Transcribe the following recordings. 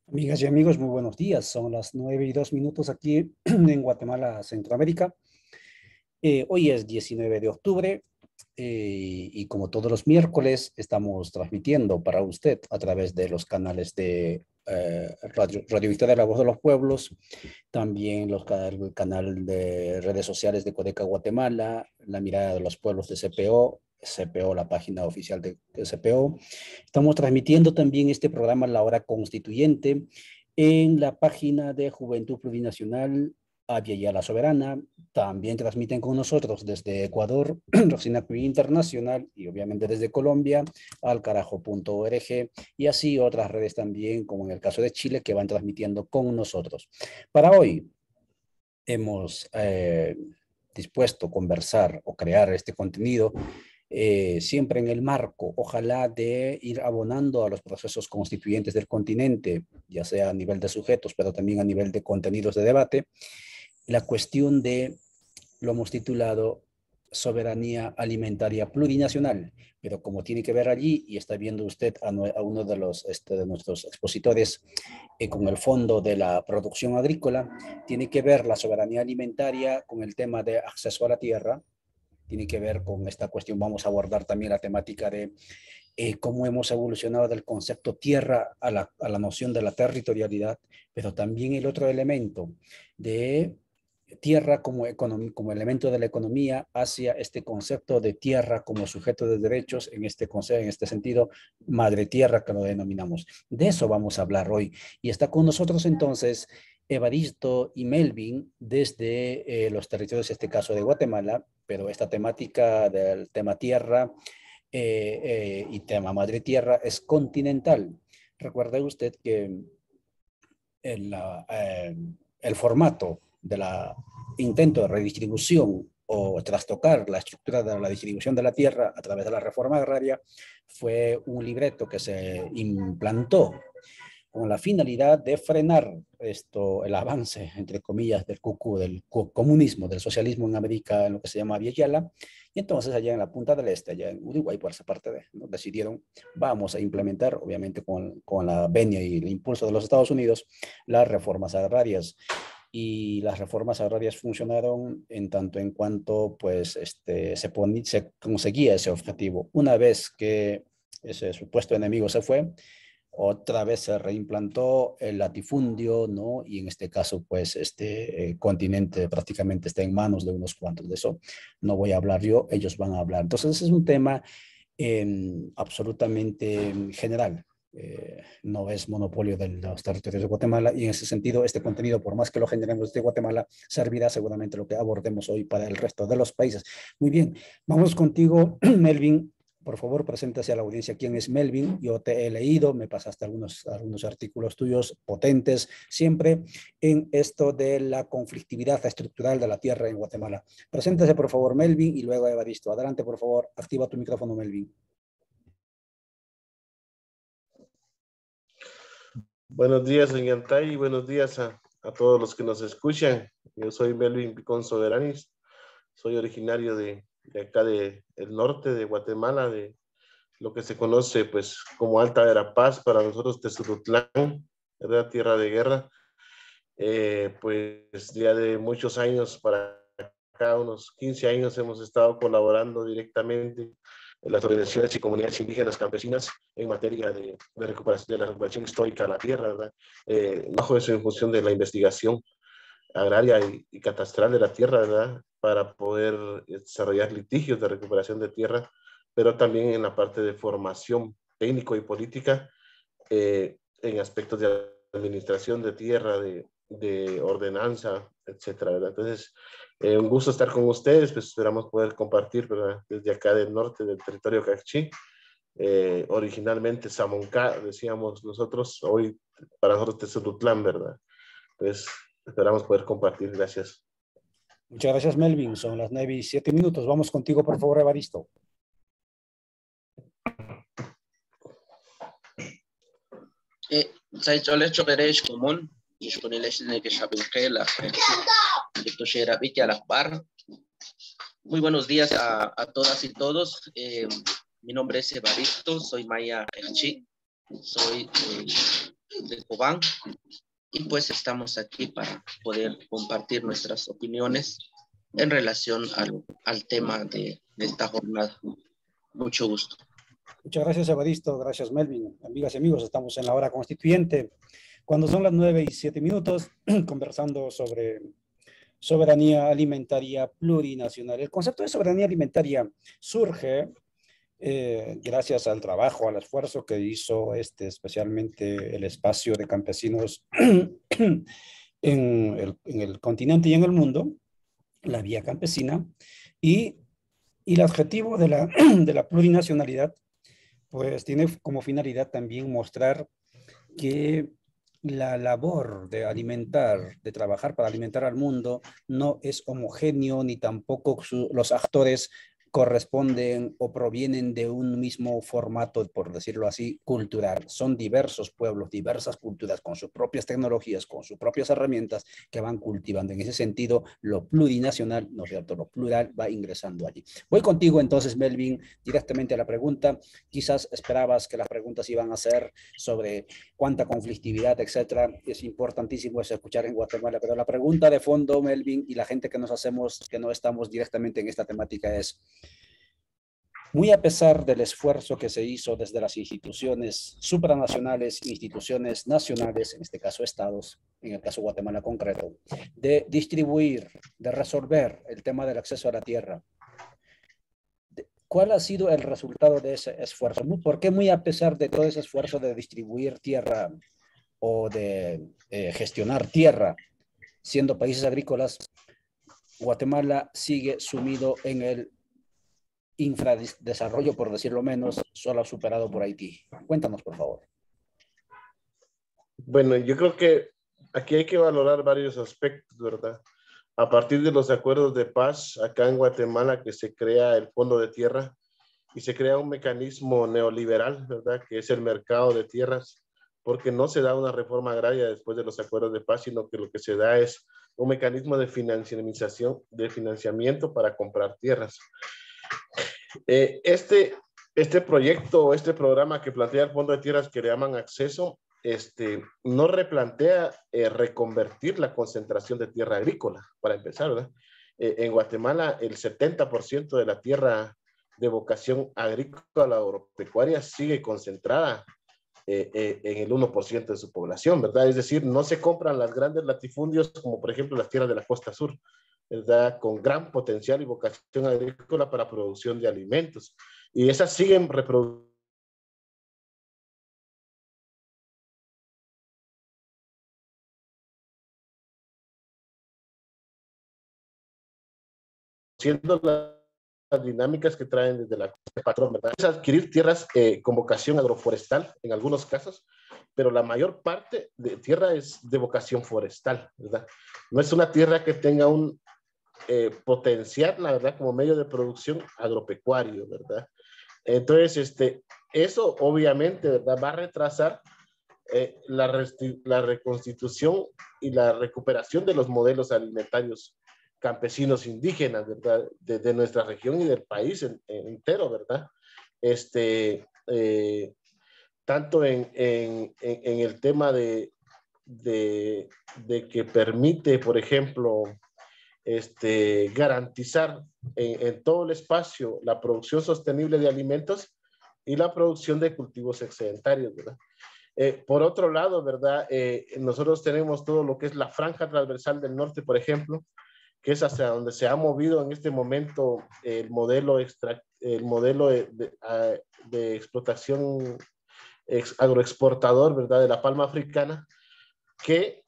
Amigas y amigos, muy buenos días. Son las 9:02 aquí en Guatemala, Centroamérica. Hoy es 19 de octubre y como todos los miércoles estamos transmitiendo para usted a través de los canales de Radio Victoria, La Voz de los Pueblos, también el canal de redes sociales de Codeca Guatemala, La Mirada de los Pueblos de CPO, la página oficial de CPO. Estamos transmitiendo también este programa La Hora Constituyente en la página de Juventud Plurinacional Avia Yala Soberana. También transmiten con nosotros desde Ecuador, Rosina Cui Internacional, y obviamente desde Colombia, alcarajo.org, y así otras redes también, como en el caso de Chile, que van transmitiendo con nosotros. Para hoy hemos dispuesto a conversar o crear este contenido siempre en el marco, ojalá, de ir abonando a los procesos constituyentes del continente, ya sea a nivel de sujetos, pero también a nivel de contenidos de debate. La cuestión de, lo hemos titulado, soberanía alimentaria plurinacional, pero como tiene que ver allí, y está viendo usted a uno de nuestros expositores con el fondo de la producción agrícola, tiene que ver la soberanía alimentaria con el tema de acceso a la tierra, tiene que ver con esta cuestión. Vamos a abordar también la temática de cómo hemos evolucionado del concepto tierra a la noción de la territorialidad, pero también el otro elemento de tierra como elemento de la economía hacia este concepto de tierra como sujeto de derechos, en este sentido, madre tierra que lo denominamos. De eso vamos a hablar hoy. Y está con nosotros entonces Evaristo y Melvin desde los territorios, en este caso de Guatemala, pero esta temática del tema tierra y tema madre tierra es continental. Recuerde usted que el formato de la intento de redistribución o trastocar la estructura de la distribución de la tierra a través de la reforma agraria fue un libreto que se implantó con la finalidad de frenar el avance, entre comillas, del comunismo, del socialismo en América, en lo que se llama Yala. Y entonces allá en la punta del este, allá en Uruguay, por esa parte ¿no? Decidieron, vamos a implementar, obviamente con la venia y el impulso de los Estados Unidos, las reformas agrarias. Y las reformas agrarias funcionaron en tanto en cuanto pues, se conseguía ese objetivo. Una vez que ese supuesto enemigo se fue, otra vez se reimplantó el latifundio, ¿no? Y en este caso, pues, este continente prácticamente está en manos de unos cuantos. De eso no voy a hablar yo, ellos van a hablar. Entonces, es un tema absolutamente general. No es monopolio de los territorios de Guatemala y en ese sentido este contenido, por más que lo generemos desde Guatemala, servirá seguramente lo que abordemos hoy para el resto de los países. Muy bien, vamos contigo, Melvin. Por favor, preséntase a la audiencia quién es Melvin. Yo te he leído, me pasaste algunos artículos tuyos potentes, siempre en esto de la conflictividad estructural de la tierra en Guatemala. Preséntese, por favor, Melvin, y luego Evaristo. Adelante, por favor, activa tu micrófono, Melvin. Buenos días, señor Tai, y buenos días a todos los que nos escuchan. Yo soy Melvin Picón Soberanis, soy originario de acá del norte de Guatemala, de lo que se conoce pues como Alta Verapaz, para nosotros Tezurutlán, ¿verdad? Tierra de guerra. Pues ya de muchos años para acá, unos 15 años, hemos estado colaborando directamente en las organizaciones y comunidades indígenas campesinas en materia de recuperación, de la recuperación histórica de la tierra, ¿verdad? Bajo eso, en función de la investigación agraria y catastral de la tierra, ¿verdad? Para poder desarrollar litigios de recuperación de tierra, pero también en la parte de formación técnico y política, en aspectos de administración de tierra, de ordenanza, etcétera, ¿verdad? Entonces, un gusto estar con ustedes, pues esperamos poder compartir, ¿verdad? Desde acá del norte del territorio Cacchi, originalmente Samoncá, decíamos nosotros, hoy para nosotros Tezurutlán, ¿verdad? Pues esperamos poder compartir, gracias. Muchas gracias, Melvin. Son las 9:07. Vamos contigo, por favor, Evaristo. Muy buenos días a todas y todos. Mi nombre es Evaristo, soy maya Echi, soy de Cobán, y pues estamos aquí para poder compartir nuestras opiniones en relación al tema de esta jornada. Mucho gusto. Muchas gracias, Evaristo. Gracias, Melvin. Amigas y amigos, estamos en la hora constituyente. Cuando son las 9:07, conversando sobre soberanía alimentaria plurinacional. El concepto de soberanía alimentaria surge gracias al trabajo, al esfuerzo que hizo especialmente el espacio de campesinos en el continente y en el mundo, la vía campesina, y el objetivo de de la plurinacionalidad pues tiene como finalidad también mostrar que la labor de alimentar, de trabajar para alimentar al mundo, no es homogéneo ni tampoco los actores corresponden o provienen de un mismo formato, por decirlo así, cultural. Son diversos pueblos, diversas culturas con sus propias tecnologías, con sus propias herramientas que van cultivando. En ese sentido, lo plurinacional, ¿no es cierto? Lo plural va ingresando allí. Voy contigo entonces, Melvin, directamente a la pregunta. Quizás esperabas que las preguntas iban a ser sobre cuánta conflictividad, etcétera. Es importantísimo eso escuchar en Guatemala, pero la pregunta de fondo, Melvin, y la gente que nos hacemos, que no estamos directamente en esta temática es, muy a pesar del esfuerzo que se hizo desde las instituciones supranacionales, instituciones nacionales, en este caso estados, en el caso de Guatemala concreto, de distribuir, de resolver el tema del acceso a la tierra, ¿cuál ha sido el resultado de ese esfuerzo? ¿Por qué muy a pesar de todo ese esfuerzo de distribuir tierra o de gestionar tierra, siendo países agrícolas, Guatemala sigue sumido en el infradesarrollo, por decirlo menos, solo superado por Haití? Cuéntanos, por favor. Bueno, yo creo que aquí hay que valorar varios aspectos, ¿verdad? A partir de los acuerdos de paz acá en Guatemala, que se crea el Fondo de Tierra y se crea un mecanismo neoliberal, ¿verdad? Que es el mercado de tierras, porque no se da una reforma agraria después de los acuerdos de paz, sino que lo que se da es un mecanismo de financiamiento para comprar tierras. Este proyecto, este programa que plantea el Fondo de Tierras que le llaman acceso, no replantea reconvertir la concentración de tierra agrícola, para empezar, ¿verdad? En Guatemala, el 70% de la tierra de vocación agrícola o agropecuaria sigue concentrada en el 1% de su población, ¿verdad? Es decir, no se compran las grandes latifundios como por ejemplo las tierras de la costa sur, ¿verdad? Con gran potencial y vocación agrícola para producción de alimentos. Y esas siguen reproduciendo las dinámicas que traen desde la patrón, ¿verdad? Es adquirir tierras con vocación agroforestal en algunos casos, pero la mayor parte de tierra es de vocación forestal, ¿verdad? No es una tierra que tenga un potencial, la verdad, como medio de producción agropecuario, ¿verdad? Entonces, eso obviamente, ¿verdad? Va a retrasar la reconstitución y la recuperación de los modelos alimentarios campesinos indígenas, ¿verdad? De nuestra región y del país entero, ¿verdad? Tanto en el tema de que permite, por ejemplo, garantizar en todo el espacio la producción sostenible de alimentos y la producción de cultivos excedentarios, ¿verdad? Por otro lado, ¿verdad? Nosotros tenemos todo lo que es la franja transversal del norte, por ejemplo, que es hacia donde se ha movido en este momento el modelo de explotación agroexportador, ¿verdad? De la palma africana, que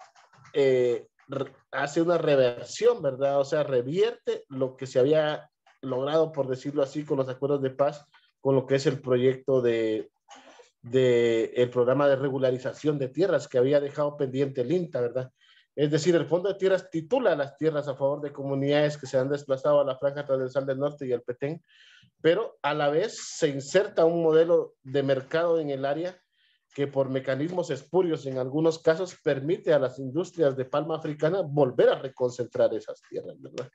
hace una reversión, ¿verdad? O sea, revierte lo que se había logrado, por decirlo así, con los acuerdos de paz, con lo que es el proyecto el programa de regularización de tierras que había dejado pendiente el INTA, ¿verdad? Es decir, el Fondo de Tierras titula las tierras a favor de comunidades que se han desplazado a la franja transversal del norte y al Petén, pero a la vez se inserta un modelo de mercado en el área que por mecanismos espurios en algunos casos permite a las industrias de palma africana volver a reconcentrar esas tierras, ¿verdad?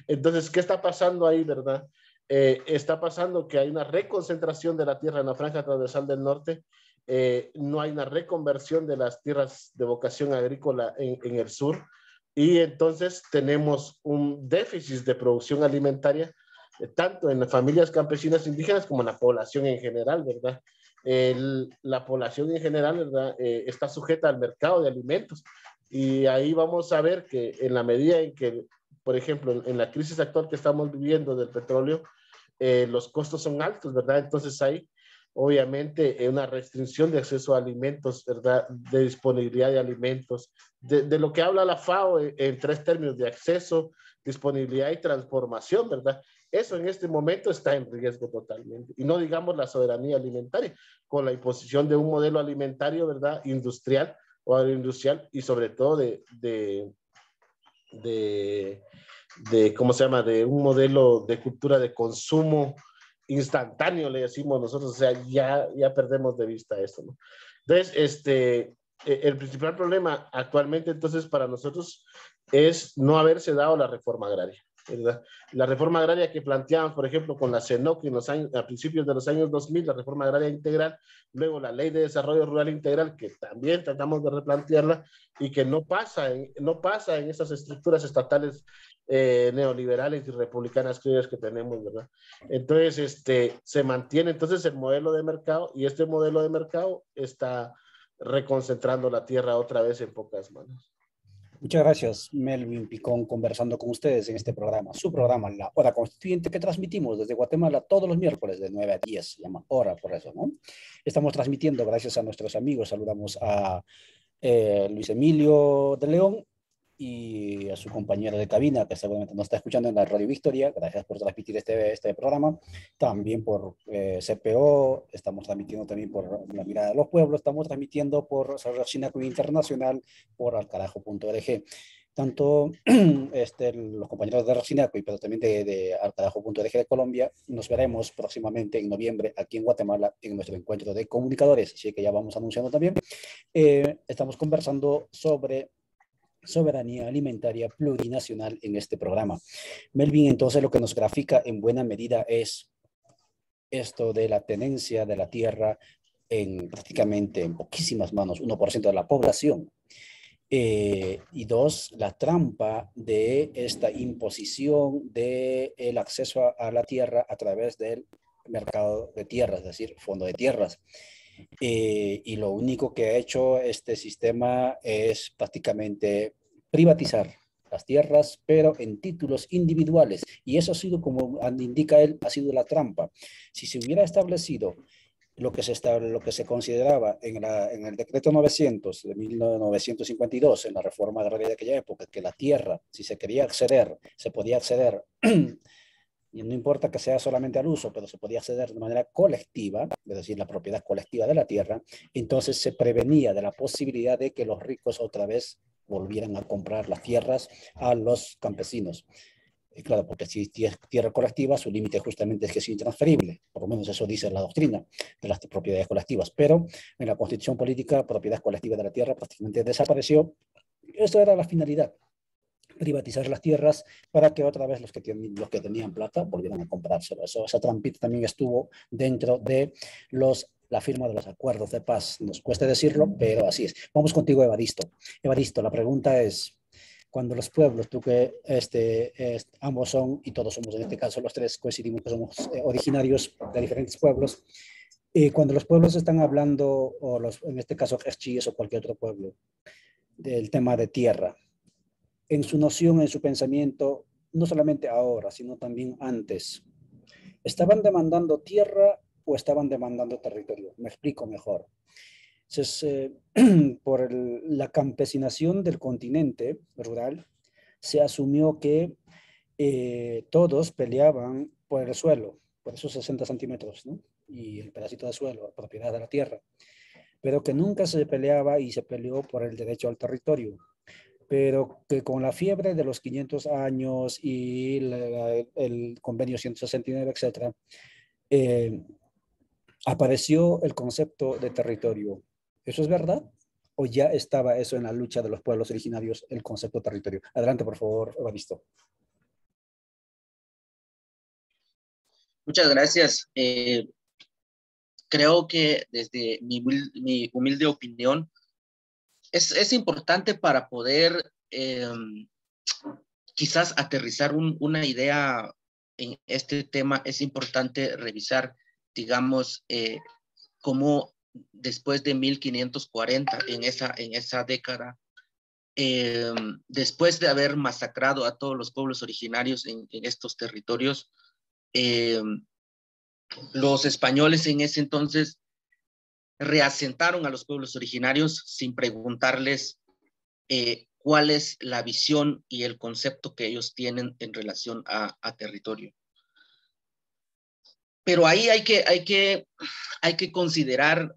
Entonces, ¿qué está pasando ahí, verdad? Está pasando que hay una reconcentración de la tierra en la franja transversal del norte no hay una reconversión de las tierras de vocación agrícola en el sur, y entonces tenemos un déficit de producción alimentaria, tanto en las familias campesinas indígenas como en la población en general, ¿verdad? La población en general, ¿verdad? Está sujeta al mercado de alimentos, y ahí vamos a ver que en la medida en que, por ejemplo, en la crisis actual que estamos viviendo del petróleo, los costos son altos, ¿verdad? Entonces hay obviamente una restricción de acceso a alimentos, ¿verdad? De disponibilidad de alimentos, de lo que habla la FAO en tres términos: de acceso, disponibilidad y transformación, ¿verdad? Eso en este momento está en riesgo totalmente. Y no digamos la soberanía alimentaria, con la imposición de un modelo alimentario, ¿verdad? Industrial o agroindustrial, y sobre todo ¿cómo se llama? De un modelo de cultura de consumo instantáneo, le decimos nosotros. O sea, ya perdemos de vista esto, ¿no? Entonces, el principal problema actualmente, entonces, para nosotros es no haberse dado la reforma agraria, ¿verdad? La reforma agraria que planteaban, por ejemplo, con la CENOC a principios de los años 2000, la reforma agraria integral, luego la Ley de Desarrollo Rural Integral, que también tratamos de replantearla y que no pasa en esas estructuras estatales neoliberales y republicanas que tenemos, ¿verdad? Entonces, se mantiene entonces el modelo de mercado, y este modelo de mercado está reconcentrando la tierra otra vez en pocas manos. Muchas gracias, Melvin Picón, conversando con ustedes en este programa, su programa, La Hora Constituyente, que transmitimos desde Guatemala todos los miércoles de 9 a 10, se llama Hora por eso, ¿no? Estamos transmitiendo gracias a nuestros amigos, saludamos a Luis Emilio de León y a su compañero de cabina, que seguramente nos está escuchando en la Radio Victoria. Gracias por transmitir este programa. También por CPO, estamos transmitiendo también por La Mirada de los Pueblos, estamos transmitiendo por Sinacu Internacional, por alcarajo.org. Tanto los compañeros de Racinaco, pero también de alcarajo.org de Colombia, nos veremos próximamente en noviembre aquí en Guatemala en nuestro encuentro de comunicadores, así que ya vamos anunciando también. Estamos conversando sobre soberanía alimentaria plurinacional en este programa. Melvin, entonces lo que nos grafica en buena medida es esto de la tenencia de la tierra prácticamente en poquísimas manos, 1% de la población. Y dos, la trampa de esta imposición del acceso a la tierra a través del mercado de tierras, es decir, fondo de tierras. Y lo único que ha hecho este sistema es prácticamente privatizar las tierras, pero en títulos individuales. Y eso ha sido, como indica él, ha sido la trampa. Si se hubiera establecido lo que se consideraba en el decreto 900 de 1952, en la reforma agraria de aquella época, que la tierra, si se quería acceder, se podía acceder y no importa que sea solamente al uso, pero se podía acceder de manera colectiva, es decir, la propiedad colectiva de la tierra, entonces se prevenía de la posibilidad de que los ricos otra vez volvieran a comprar las tierras a los campesinos. Claro, porque si es tierra colectiva, su límite justamente es que es intransferible, por lo menos eso dice la doctrina de las propiedades colectivas, pero en la Constitución política, propiedad colectiva de la tierra prácticamente desapareció. Eso era la finalidad, privatizar las tierras para que otra vez los que tenían plata volvieran a comprárselo. Esa trampita también estuvo dentro de la firma de los acuerdos de paz. Nos cuesta decirlo, pero así es. Vamos contigo, Evaristo. Evaristo, la pregunta es, cuando los pueblos, tú que ambos son, y todos somos en este caso los tres, coincidimos que somos originarios de diferentes pueblos, cuando los pueblos están hablando, o en este caso Quechíes o cualquier otro pueblo, del tema de tierra, en su noción, en su pensamiento, no solamente ahora, sino también antes, ¿estaban demandando tierra o estaban demandando territorio? Me explico mejor. Entonces, por la campesinación del continente rural, se asumió que todos peleaban por el suelo, por esos 60 centímetros, ¿no? Y el pedacito de suelo, la propiedad de la tierra, pero que nunca se peleaba y se peleó por el derecho al territorio, pero que con la fiebre de los 500 años y el convenio 169, etcétera, apareció el concepto de territorio. ¿Eso es verdad? ¿O ya estaba eso en la lucha de los pueblos originarios, el concepto de territorio? Adelante, por favor, Evaristo. Muchas gracias. creo que desde mi humilde opinión, es importante para poder quizás aterrizar una idea en este tema. Es importante revisar, digamos, cómo después de 1540, en esa década, después de haber masacrado a todos los pueblos originarios en estos territorios, los españoles en ese entonces reasentaron a los pueblos originarios sin preguntarles cuál es la visión y el concepto que ellos tienen en relación a territorio. Pero ahí hay que considerar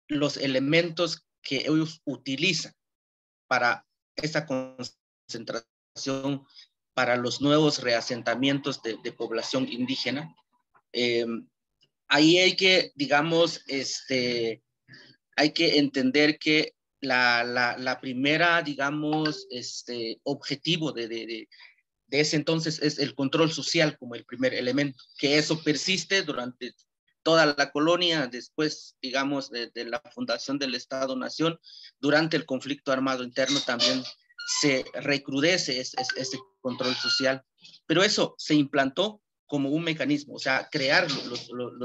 los elementos que ellos utilizan para esa concentración, para los nuevos reasentamientos de población indígena. Ahí hay que, digamos, hay que entender que la primera, digamos, objetivo de ese entonces es el control social como el primer elemento, que eso persiste durante toda la colonia, después, digamos, de la fundación del Estado-Nación. Durante el conflicto armado interno también se recrudece ese control social, pero eso se implantó como un mecanismo, o sea, crear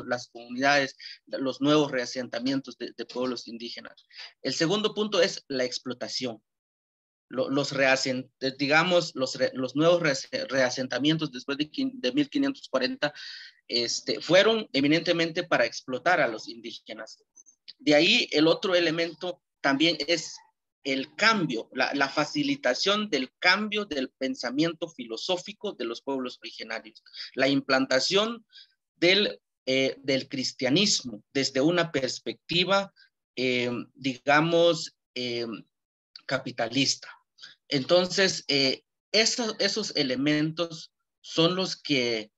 las comunidades, los nuevos reasentamientos de pueblos indígenas. El segundo punto es la explotación. Los nuevos reasentamientos después de 1540 fueron eminentemente para explotar a los indígenas. De ahí el otro elemento también es el cambio, la facilitación del cambio del pensamiento filosófico de los pueblos originarios, la implantación del cristianismo desde una perspectiva, digamos, capitalista. Entonces, esos elementos son los que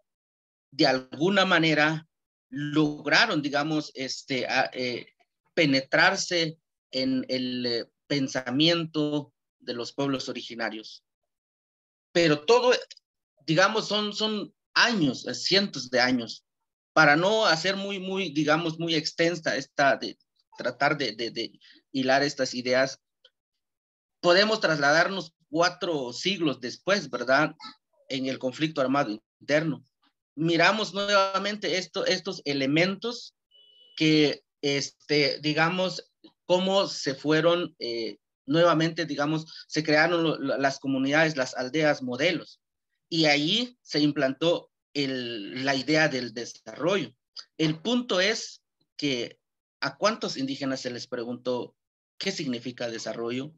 de alguna manera lograron, digamos, penetrarse en el pensamiento de los pueblos originarios. Pero todo, digamos, son años, cientos de años, para no hacer digamos, muy extensa tratar de hilar estas ideas. Podemos trasladarnos 4 siglos después, ¿verdad? En el conflicto armado interno. Miramos nuevamente estos elementos que, digamos, cómo se fueron nuevamente, digamos, se crearon las comunidades, las aldeas modelos, y ahí se implantó la idea del desarrollo. El punto es que ¿a cuántos indígenas se les preguntó qué significa desarrollo?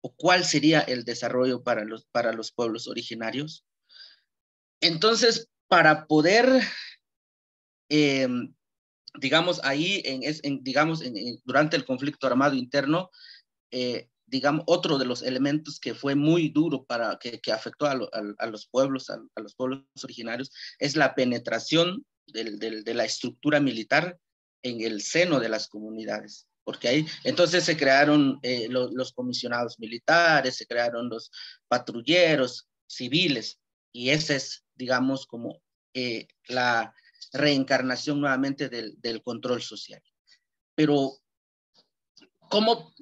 ¿O cuál sería el desarrollo para los pueblos originarios? Entonces, para poder, digamos, ahí, durante el conflicto armado interno, digamos, otro de los elementos que fue muy duro que afectó a los pueblos, a los pueblos originarios, es la penetración de la estructura militar en el seno de las comunidades. Porque ahí, entonces se crearon los comisionados militares, se crearon los patrulleros civiles, y ese es, digamos, como la reencarnación nuevamente del control social. Pero, ¿cómo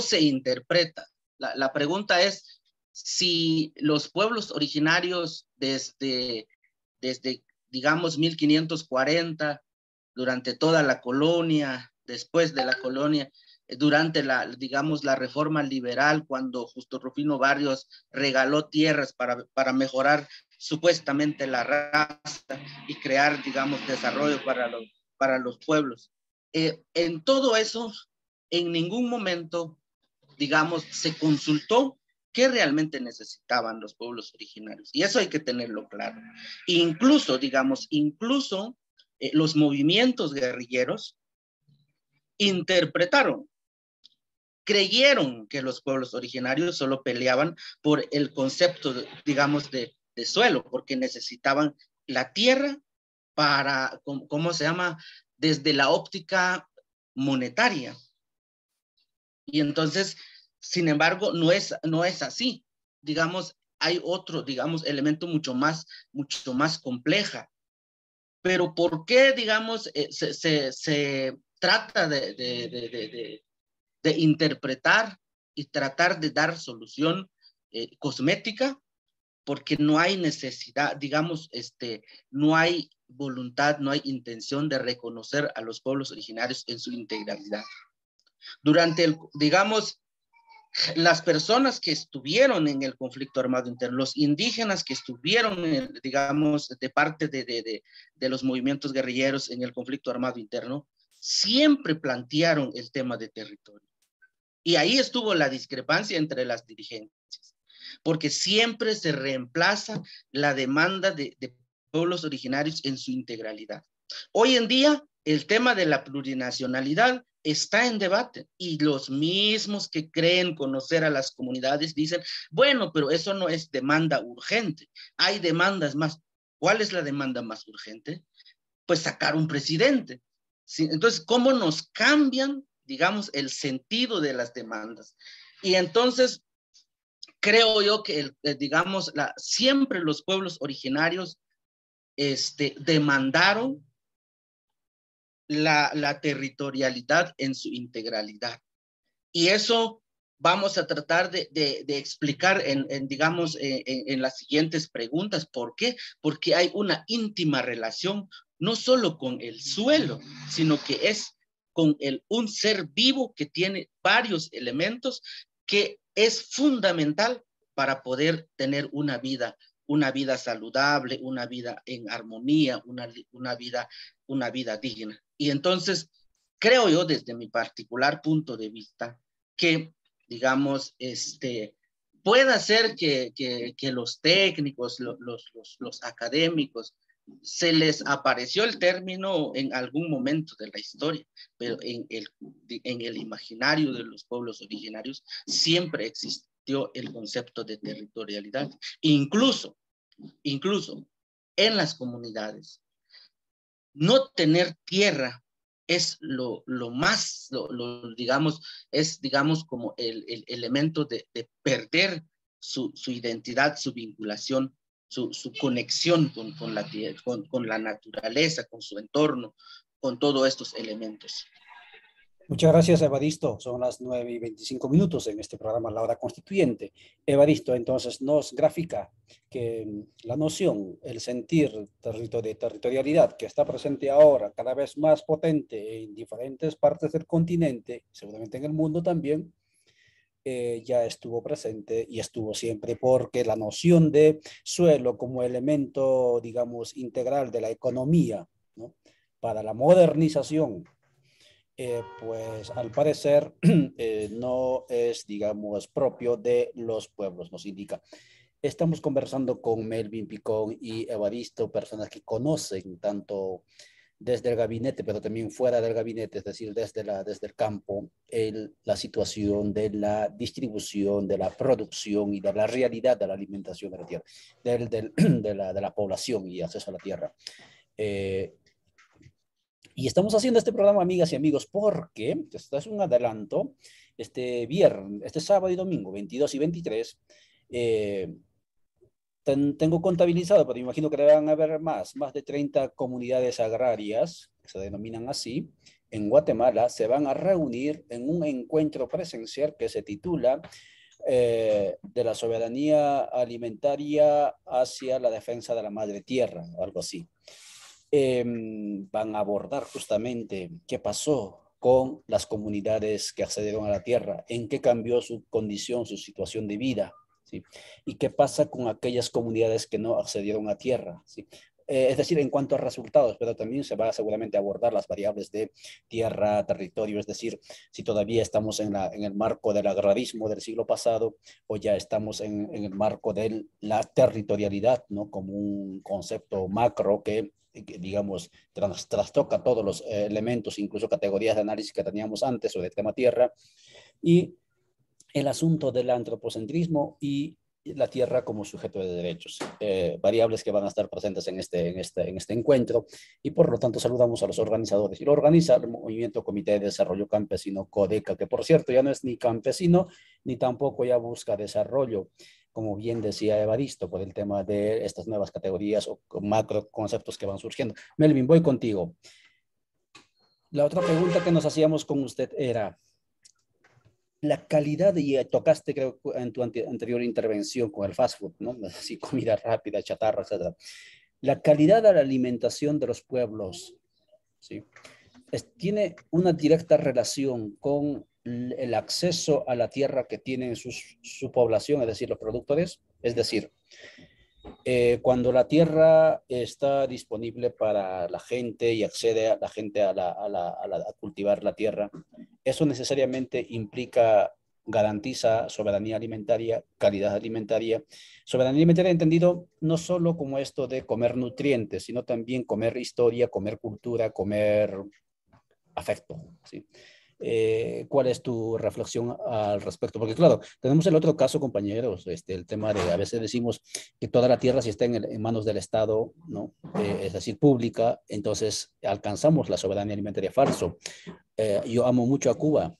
se interpreta? La pregunta es si los pueblos originarios desde digamos, 1540, durante toda la colonia, después de la colonia, durante digamos, la reforma liberal, cuando Justo Rufino Barrios regaló tierras para mejorar supuestamente la raza y crear, digamos, desarrollo para los pueblos. En todo eso, en ningún momento, digamos, se consultó qué realmente necesitaban los pueblos originarios. Y eso hay que tenerlo claro. Incluso, digamos, los movimientos guerrilleros interpretaron, creyeron que los pueblos originarios solo peleaban por el concepto, digamos, de suelo, porque necesitaban la tierra para, ¿cómo se llama? Desde la óptica monetaria. Y entonces, sin embargo, no es así. Digamos, hay otro, digamos, elemento mucho más compleja. Pero ¿por qué, digamos, se trata de interpretar y tratar de dar solución cosmética? Porque no hay necesidad, digamos, no hay voluntad, no hay intención de reconocer a los pueblos originarios en su integralidad. Durante digamos, las personas que estuvieron en el conflicto armado interno, los indígenas que estuvieron, digamos, de parte de los movimientos guerrilleros en el conflicto armado interno, siempre plantearon el tema de territorio. Y ahí estuvo la discrepancia entre las dirigencias, porque siempre se reemplaza la demanda de pueblos originarios en su integralidad. Hoy en día, el tema de la plurinacionalidad está en debate y los mismos que creen conocer a las comunidades dicen, bueno, pero eso no es demanda urgente, hay demandas más. ¿Cuál es la demanda más urgente? Pues sacar un presidente. ¿Sí? Entonces, ¿cómo nos cambian, digamos, el sentido de las demandas? Y entonces, creo yo que, digamos, siempre los pueblos originarios demandaron la territorialidad en su integralidad. Y eso vamos a tratar de explicar digamos, en las siguientes preguntas. ¿Por qué? Porque hay una íntima relación, no solo con el suelo, sino que es con un ser vivo que tiene varios elementos que es fundamental para poder tener una vida saludable, una vida en armonía, una vida digna. Y entonces, creo yo, desde mi particular punto de vista, que, digamos, pueda ser que los técnicos, los académicos, se les apareció el término en algún momento de la historia, pero en el imaginario de los pueblos originarios siempre existió el concepto de territorialidad, incluso en las comunidades. No tener tierra es digamos, es, digamos, como el elemento de perder su identidad, su vinculación, su conexión con la tierra, con la naturaleza, con su entorno, con todos estos elementos. Muchas gracias, Evaristo. Son las 9:25 en este programa La Hora Constituyente. Evaristo, entonces, nos grafica que la noción, el sentir de territorialidad que está presente ahora, cada vez más potente en diferentes partes del continente, seguramente en el mundo también, ya estuvo presente y estuvo siempre, porque la noción de suelo como elemento, digamos, integral de la economía, ¿no?, para la modernización, pues al parecer no es, digamos, propio de los pueblos, nos indica. Estamos conversando con Melvin Picón y Evaristo, personas que conocen tanto desde el gabinete, pero también fuera del gabinete, es decir, desde el campo, la situación de la distribución, de la producción y de la realidad de la alimentación de la tierra, de la población y acceso a la tierra. Y estamos haciendo este programa, amigas y amigos, porque esto es un adelanto. Este sábado y domingo, 22 y 23, tengo contabilizado, pero imagino que deben haber más de 30 comunidades agrarias, que se denominan así, en Guatemala. Se van a reunir en un encuentro presencial que se titula de la soberanía alimentaria hacia la defensa de la madre tierra, o algo así. Van a abordar justamente qué pasó con las comunidades que accedieron a la tierra, en qué cambió su condición, su situación de vida, ¿sí?, y qué pasa con aquellas comunidades que no accedieron a tierra, ¿sí? Es decir, en cuanto a resultados, pero también se va seguramente a abordar las variables de tierra, territorio, es decir, si todavía estamos en el marco del agrarismo del siglo pasado o ya estamos en el marco de la territorialidad, ¿no?, como un concepto macro que digamos, trastoca todos los elementos, incluso categorías de análisis que teníamos antes sobre el tema tierra, y el asunto del antropocentrismo y la tierra como sujeto de derechos, variables que van a estar presentes en este encuentro, y por lo tanto saludamos a los organizadores. Y lo organiza el Movimiento Comité de Desarrollo Campesino, CODECA, que por cierto ya no es ni campesino, ni tampoco ya busca desarrollo. como bien decía Evaristo, por el tema de estas nuevas categorías o macro conceptos que van surgiendo. Melvin, voy contigo. La otra pregunta que nos hacíamos con usted era, la calidad, y tocaste creo en tu anterior intervención con el fast food, ¿no? Así, comida rápida, chatarra, etc. La calidad de la alimentación de los pueblos, ¿sí? Tiene una directa relación con el acceso a la tierra que tienen su población, es decir, los productores. Es decir, cuando la tierra está disponible para la gente y accede a la gente a cultivar la tierra, eso necesariamente implica, garantiza soberanía alimentaria, calidad alimentaria. Soberanía alimentaria entendido no solo como esto de comer nutrientes, sino también comer historia, comer cultura, comer afecto, ¿sí? ¿Cuál es tu reflexión al respecto? Porque claro, tenemos el otro caso, compañeros, el tema de, a veces decimos que toda la tierra si está en manos del Estado, ¿no? Es decir, pública, entonces alcanzamos la soberanía alimentaria. Falso. Yo amo mucho a Cuba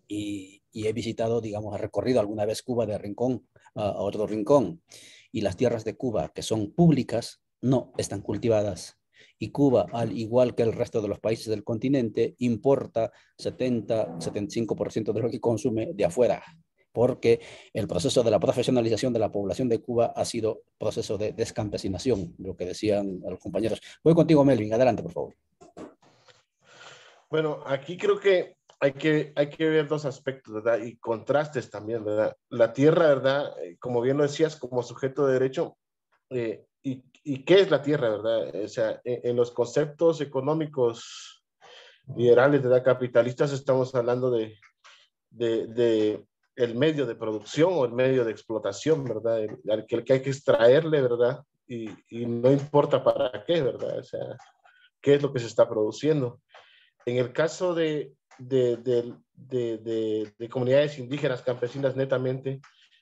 y he visitado, digamos, he recorrido alguna vez Cuba de rincón a otro rincón, y las tierras de Cuba que son públicas no están cultivadas. Y Cuba, al igual que el resto de los países del continente, importa 70-75% de lo que consume de afuera, porque el proceso de la profesionalización de la población de Cuba ha sido proceso de descampesinación, lo que decían los compañeros. Voy contigo, Melvin, adelante, por favor. Bueno, aquí creo que hay que ver dos aspectos, ¿verdad? Y contrastes también, ¿verdad? La tierra, ¿verdad? Como bien lo decías, como sujeto de derecho, y qué es la tierra, ¿verdad? O sea, en los conceptos económicos liberales, ¿verdad? Capitalistas, estamos hablando de el medio de producción o el medio de explotación, ¿verdad? El que hay que extraerle, ¿verdad? Y no importa para qué, ¿verdad? O sea, qué es lo que se está produciendo. En el caso de comunidades indígenas, campesinas, netamente,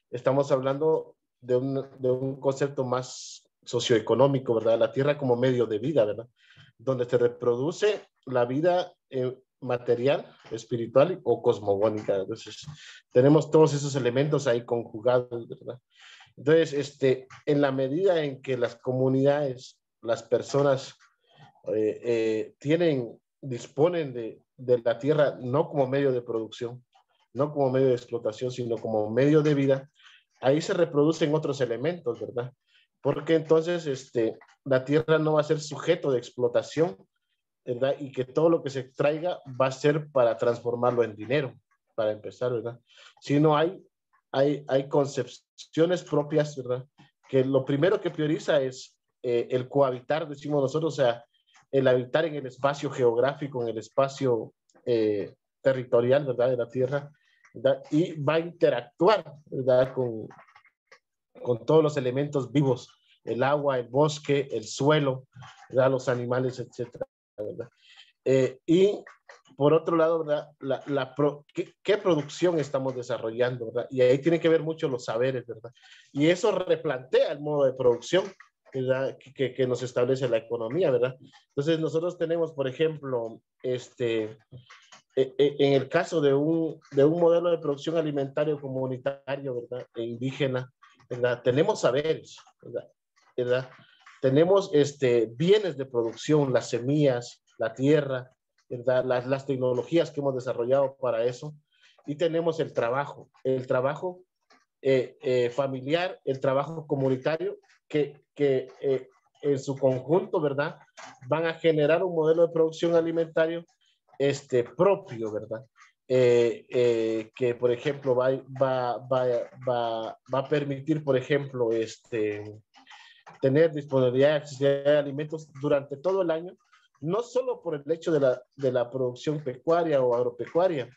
estamos hablando de un concepto más socioeconómico, ¿verdad? La tierra como medio de vida, ¿verdad? Donde se reproduce la vida material, espiritual o cosmogónica. Entonces, tenemos todos esos elementos ahí conjugados, ¿verdad? Entonces, en la medida en que las comunidades, las personas disponen de la tierra no como medio de producción, no como medio de explotación, sino como medio de vida, ahí se reproducen otros elementos, ¿verdad? Porque entonces la tierra no va a ser sujeto de explotación, ¿verdad? Y que todo lo que se extraiga va a ser para transformarlo en dinero, para empezar, ¿verdad? Sino hay concepciones propias, ¿verdad? Que lo primero que prioriza es el cohabitar, decimos nosotros, o sea, el habitar en el espacio geográfico, en el espacio territorial, ¿verdad? De la tierra, ¿verdad? Y va a interactuar, ¿verdad? Con todos los elementos vivos, el agua, el bosque, el suelo, ¿verdad? Los animales, etcétera, ¿verdad? Y por otro lado, ¿verdad? ¿Qué producción estamos desarrollando, ¿verdad? Y ahí tiene que ver mucho los saberes, ¿verdad? Y eso replantea el modo de producción, ¿verdad? Que nos establece la economía, ¿verdad? Entonces nosotros tenemos, por ejemplo, en el caso de un modelo de producción alimentario comunitario, ¿verdad? E indígena, ¿verdad? Tenemos saberes, ¿verdad? Tenemos bienes de producción, las semillas, la tierra, ¿verdad? Las tecnologías que hemos desarrollado para eso. Y tenemos el trabajo familiar, el trabajo comunitario, que en su conjunto, ¿verdad? Van a generar un modelo de producción alimentario propio, ¿verdad? Que, por ejemplo, va a permitir, por ejemplo, tener disponibilidad y accesibilidad de alimentos durante todo el año, no solo por el hecho de la producción pecuaria o agropecuaria,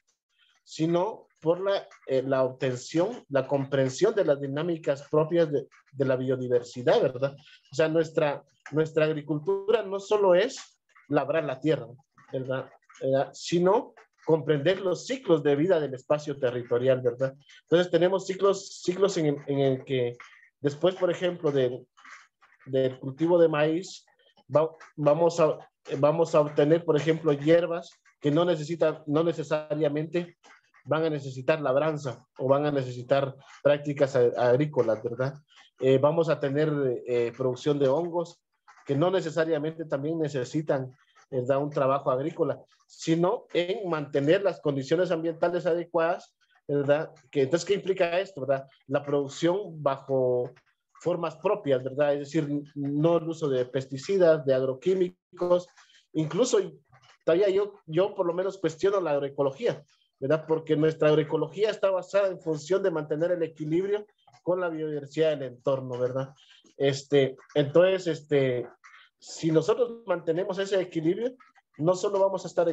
sino por la obtención, la comprensión de las dinámicas propias de la biodiversidad, ¿verdad? O sea, nuestra agricultura no solo es labrar la tierra, ¿verdad? Sino comprender los ciclos de vida del espacio territorial, ¿verdad? Entonces tenemos ciclos en el que después, por ejemplo, del cultivo de maíz, vamos a obtener, por ejemplo, hierbas que no necesariamente van a necesitar labranza o van a necesitar prácticas agrícolas, ¿verdad? Vamos a tener producción de hongos que no necesariamente también necesitan, ¿verdad?, un trabajo agrícola, sino en mantener las condiciones ambientales adecuadas, ¿verdad? Entonces, ¿qué implica esto, verdad? La producción bajo formas propias, ¿verdad? Es decir, no el uso de pesticidas, de agroquímicos, incluso todavía yo por lo menos cuestiono la agroecología, ¿verdad? Porque nuestra agroecología está basada en función de mantener el equilibrio con la biodiversidad del entorno, ¿verdad? Entonces, si nosotros mantenemos ese equilibrio, no solo vamos a estar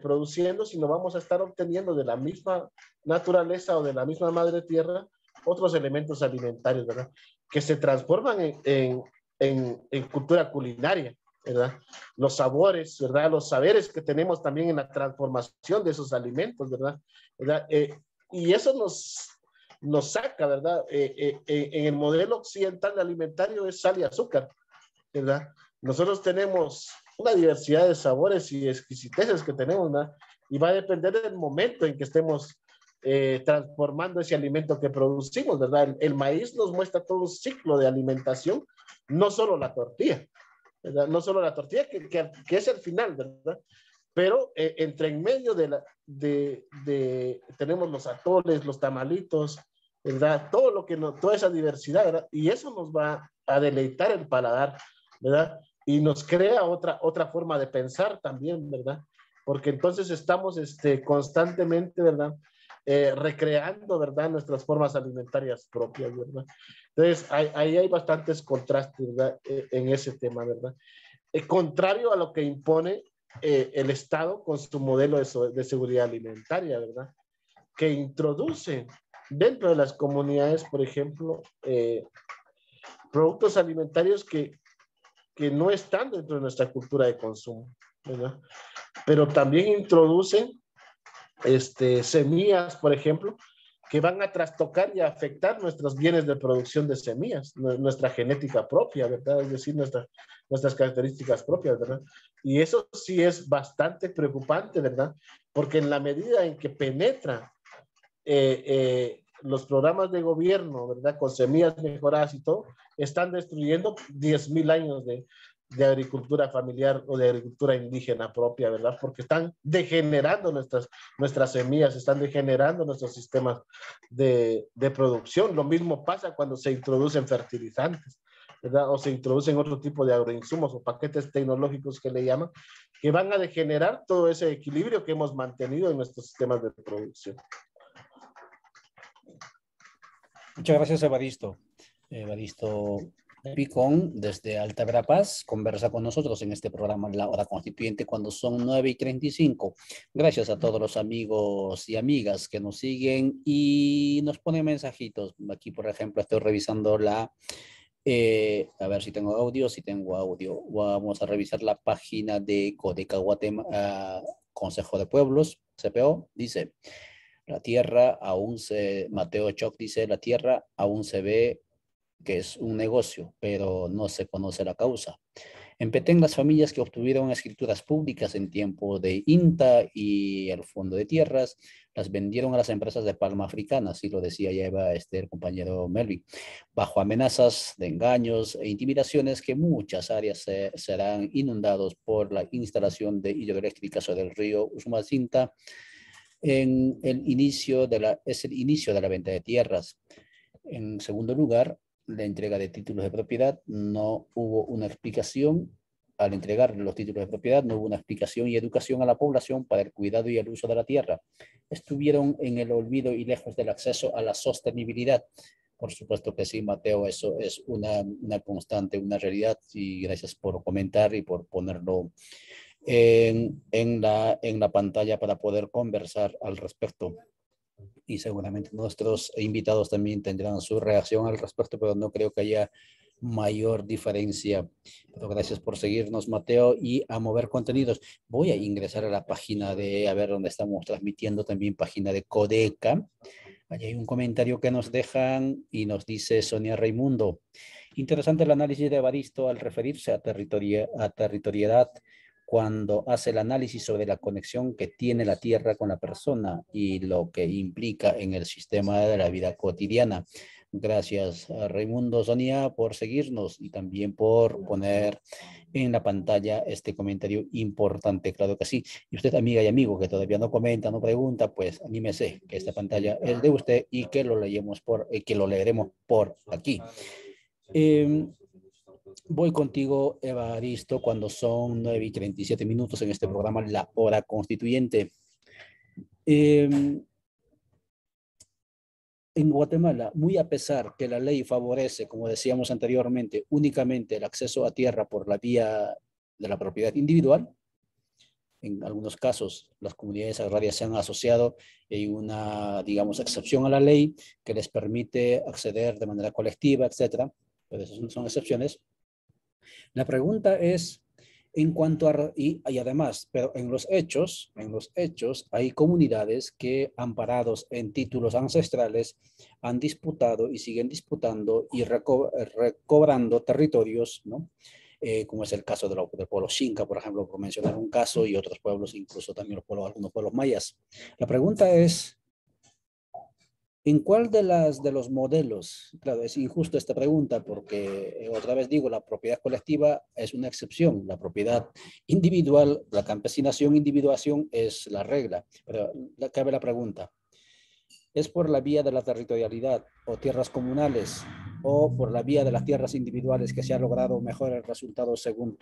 produciendo, sino vamos a estar obteniendo de la misma naturaleza o de la misma madre tierra otros elementos alimentarios, ¿verdad? Que se transforman en cultura culinaria, ¿verdad? Los sabores, ¿verdad? Los saberes que tenemos también en la transformación de esos alimentos, ¿verdad? Y eso nos saca, ¿verdad? En el modelo occidental alimentario es sal y azúcar, ¿verdad? Nosotros tenemos una diversidad de sabores y exquisiteces que tenemos, ¿verdad? Y va a depender del momento en que estemos transformando ese alimento que producimos, ¿verdad? El maíz nos muestra todo un ciclo de alimentación, no solo la tortilla, ¿verdad? No solo la tortilla, que es el final, ¿verdad? Pero entre en medio tenemos los atoles, los tamalitos, ¿verdad? Todo lo que toda esa diversidad, ¿verdad? Y eso nos va a deleitar el paladar, ¿verdad? Y nos crea otra forma de pensar también, ¿verdad? Porque entonces estamos constantemente, ¿verdad? Recreando, ¿verdad?, nuestras formas alimentarias propias, ¿verdad? Entonces, ahí hay bastantes contrastes, ¿verdad?, en ese tema, ¿verdad? Contrario a lo que impone el Estado con su modelo de seguridad alimentaria, ¿verdad? Que introduce dentro de las comunidades, por ejemplo, productos alimentarios que no están dentro de nuestra cultura de consumo, ¿verdad? Pero también introducen semillas, por ejemplo, que van a trastocar y a afectar nuestros bienes de producción de semillas, nuestra genética propia, ¿verdad? Es decir, nuestras características propias, ¿verdad? Y eso sí es bastante preocupante, ¿verdad? Porque en la medida en que penetra los programas de gobierno, ¿verdad?, con semillas mejoradas y todo, están destruyendo 10.000 años de agricultura familiar o de agricultura indígena propia, ¿verdad? Porque están degenerando nuestras semillas, están degenerando nuestros sistemas de producción. Lo mismo pasa cuando se introducen fertilizantes, ¿verdad? O se introducen otro tipo de agroinsumos o paquetes tecnológicos que le llaman, que van a degenerar todo ese equilibrio que hemos mantenido en nuestros sistemas de producción. Muchas gracias, Evaristo. Evaristo Picón, desde Alta Verapaz, conversa con nosotros en este programa La Hora Constituyente cuando son 9:35. Gracias a todos los amigos y amigas que nos siguen y nos ponen mensajitos. Aquí, por ejemplo, estoy revisando a ver si tengo audio. Si tengo audio, vamos a revisar la página de Codeca Guatemala, Consejo de Pueblos, CPO. Dice: la tierra aún Mateo Choc dice, la tierra aún se ve que es un negocio, pero no se conoce la causa. En Petén, las familias que obtuvieron escrituras públicas en tiempo de INTA y el Fondo de Tierras, las vendieron a las empresas de palma africana, así lo decía ya el compañero Melvin, bajo amenazas de engaños e intimidaciones que muchas áreas serán inundados por la instalación de hidroeléctricas sobre el río Usumacinta. Es el inicio de la venta de tierras. En segundo lugar, la entrega de títulos de propiedad. No hubo una explicación. Al entregar los títulos de propiedad, no hubo una explicación y educación a la población para el cuidado y el uso de la tierra. Estuvieron en el olvido y lejos del acceso a la sostenibilidad. Por supuesto que sí, Mateo, eso es una constante, una realidad, y gracias por comentar y por ponerlo en la pantalla para poder conversar al respecto. Y seguramente nuestros invitados también tendrán su reacción al respecto, pero no creo que haya mayor diferencia. Pero gracias por seguirnos, Mateo, y a mover contenidos. Voy a ingresar a la página a ver dónde estamos transmitiendo, también página de Codeca. Allí hay un comentario que nos dejan y nos dice Sonia Raimundo: interesante el análisis de Evaristo al referirse a territorialidad cuando hace el análisis sobre la conexión que tiene la tierra con la persona y lo que implica en el sistema de la vida cotidiana. Gracias a Raimundo, Sonia, por seguirnos y también por poner en la pantalla este comentario importante, claro que sí. Y usted, amiga y amigo, que todavía no comenta, no pregunta, pues anímese, que esta pantalla es de usted y que lo leeremos por aquí. Voy contigo, Evaristo, cuando son 9:37 en este programa, La Hora Constituyente. En Guatemala, muy a pesar que la ley favorece, como decíamos anteriormente, únicamente el acceso a tierra por la vía de la propiedad individual, en algunos casos las comunidades agrarias se han asociado y hay una, digamos, excepción a la ley que les permite acceder de manera colectiva, etcétera, pero esas son excepciones. La pregunta es, en cuanto a, y además, pero en los hechos hay comunidades que amparados en títulos ancestrales han disputado y siguen disputando y recobrando territorios, ¿no? Como es el caso del pueblo Xinca, por ejemplo, por mencionar un caso, y otros pueblos, incluso también algunos pueblos mayas. La pregunta es, ¿en cuál de los modelos? Claro, es injusto esta pregunta porque, otra vez digo, la propiedad colectiva es una excepción. La propiedad individual, la campesinación, individuación es la regla. Pero cabe la pregunta, ¿es por la vía de la territorialidad o tierras comunales o por la vía de las tierras individuales que se ha logrado mejores resultados según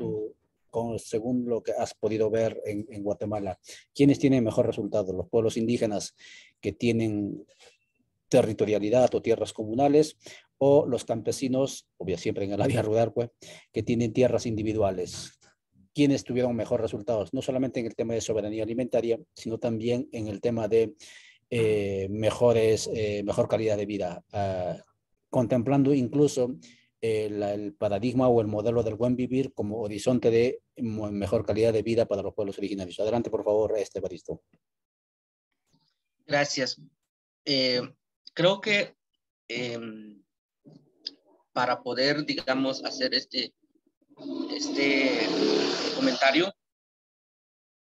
lo que has podido ver en Guatemala? ¿Quiénes tienen mejor resultado? ¿Los pueblos indígenas que tienen territorialidad o tierras comunales, o los campesinos, obvio siempre en el área rural, pues, que tienen tierras individuales? ¿Quiénes tuvieron mejores resultados? No solamente en el tema de soberanía alimentaria, sino también en el tema de mejor calidad de vida, contemplando incluso el paradigma o el modelo del buen vivir como horizonte de mejor calidad de vida para los pueblos originarios. Adelante, por favor, Evaristo. Gracias. Creo que para poder, digamos, hacer este comentario,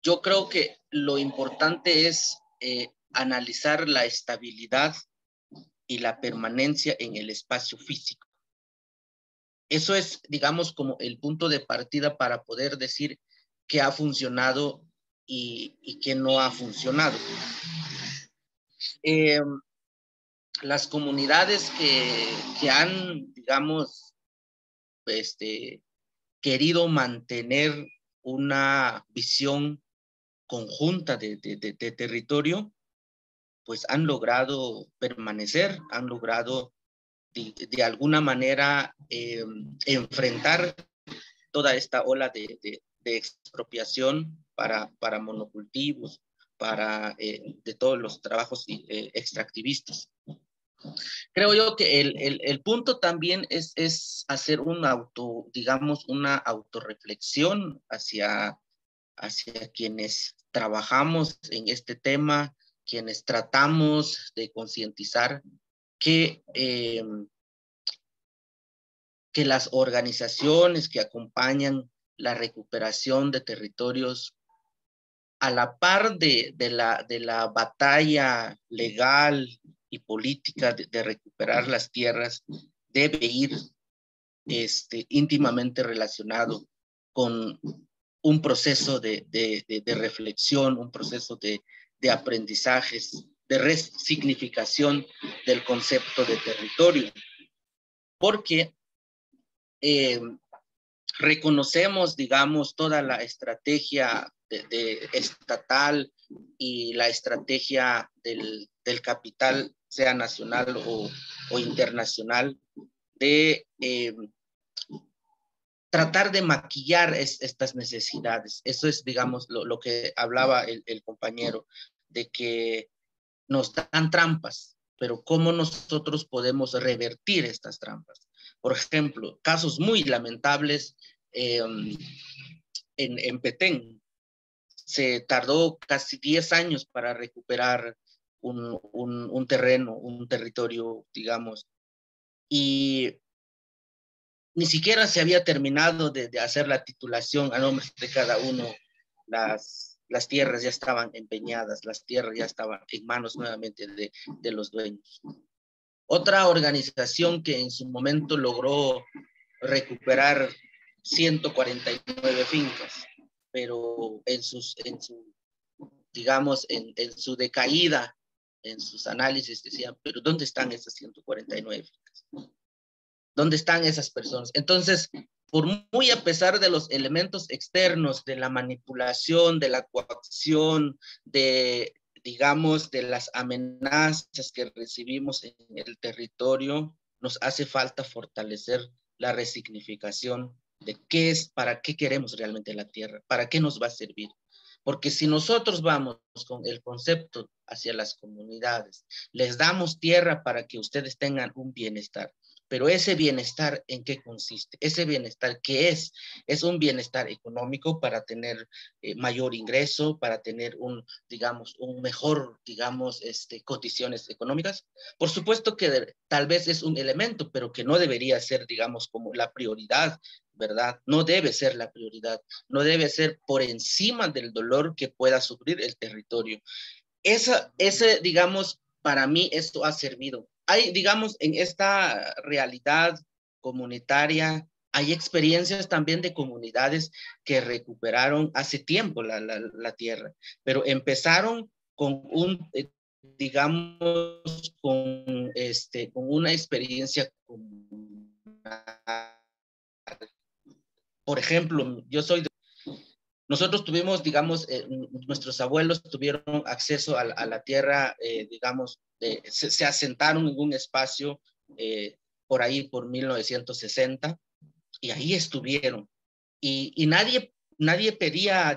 yo creo que lo importante es analizar la estabilidad y la permanencia en el espacio físico. Eso es, digamos, como el punto de partida para poder decir qué ha funcionado y qué no ha funcionado. Las comunidades que han, digamos, querido mantener una visión conjunta de territorio, pues han logrado permanecer, han logrado de alguna manera enfrentar toda esta ola de expropiación para monocultivos, de todos los trabajos extractivistas. Creo yo que el punto también es hacer una autorreflexión hacia quienes trabajamos en este tema, quienes tratamos de concientizar que las organizaciones que acompañan la recuperación de territorios, a la par de la batalla legal y política de recuperar las tierras, debe ir íntimamente relacionado con un proceso de reflexión, un proceso de aprendizajes, de resignificación del concepto de territorio. Porque reconocemos, digamos, toda la estrategia estatal y la estrategia del capital, sea nacional o internacional, de tratar de maquillar estas necesidades. Eso es, digamos, lo que hablaba el compañero, de que nos dan trampas, pero ¿cómo nosotros podemos revertir estas trampas? Por ejemplo, casos muy lamentables en Petén. Se tardó casi 10 años para recuperar un terreno, un territorio, digamos, y ni siquiera se había terminado de hacer la titulación a nombre de cada uno las tierras ya estaban empeñadas, las tierras ya estaban en manos nuevamente de los dueños. Otra organización que en su momento logró recuperar 149 fincas, pero en su decaída, en sus análisis decían, pero ¿dónde están esas 149 fincas? ¿Dónde están esas personas? Entonces, por muy a pesar de los elementos externos, de la manipulación, de la coacción, de las amenazas que recibimos en el territorio, nos hace falta fortalecer la resignificación de qué es, para qué queremos realmente la tierra, para qué nos va a servir. Porque si nosotros vamos con el concepto hacia las comunidades, les damos tierra para que ustedes tengan un bienestar, pero ese bienestar, ¿en qué consiste? Ese bienestar, ¿qué es? Es un bienestar económico para tener mayor ingreso, para tener un mejor, condiciones económicas. Por supuesto que tal vez es un elemento, pero que no debería ser, como la prioridad, ¿verdad? No debe ser la prioridad, no debe ser por encima del dolor que pueda sufrir el territorio. Para mí esto ha servido. Hay, en esta realidad comunitaria, hay experiencias también de comunidades que recuperaron hace tiempo la tierra, pero empezaron con con una experiencia comunal. Por ejemplo, nosotros tuvimos, nuestros abuelos tuvieron acceso a la tierra, se asentaron en un espacio por ahí por 1960 y ahí estuvieron. Y nadie pedía,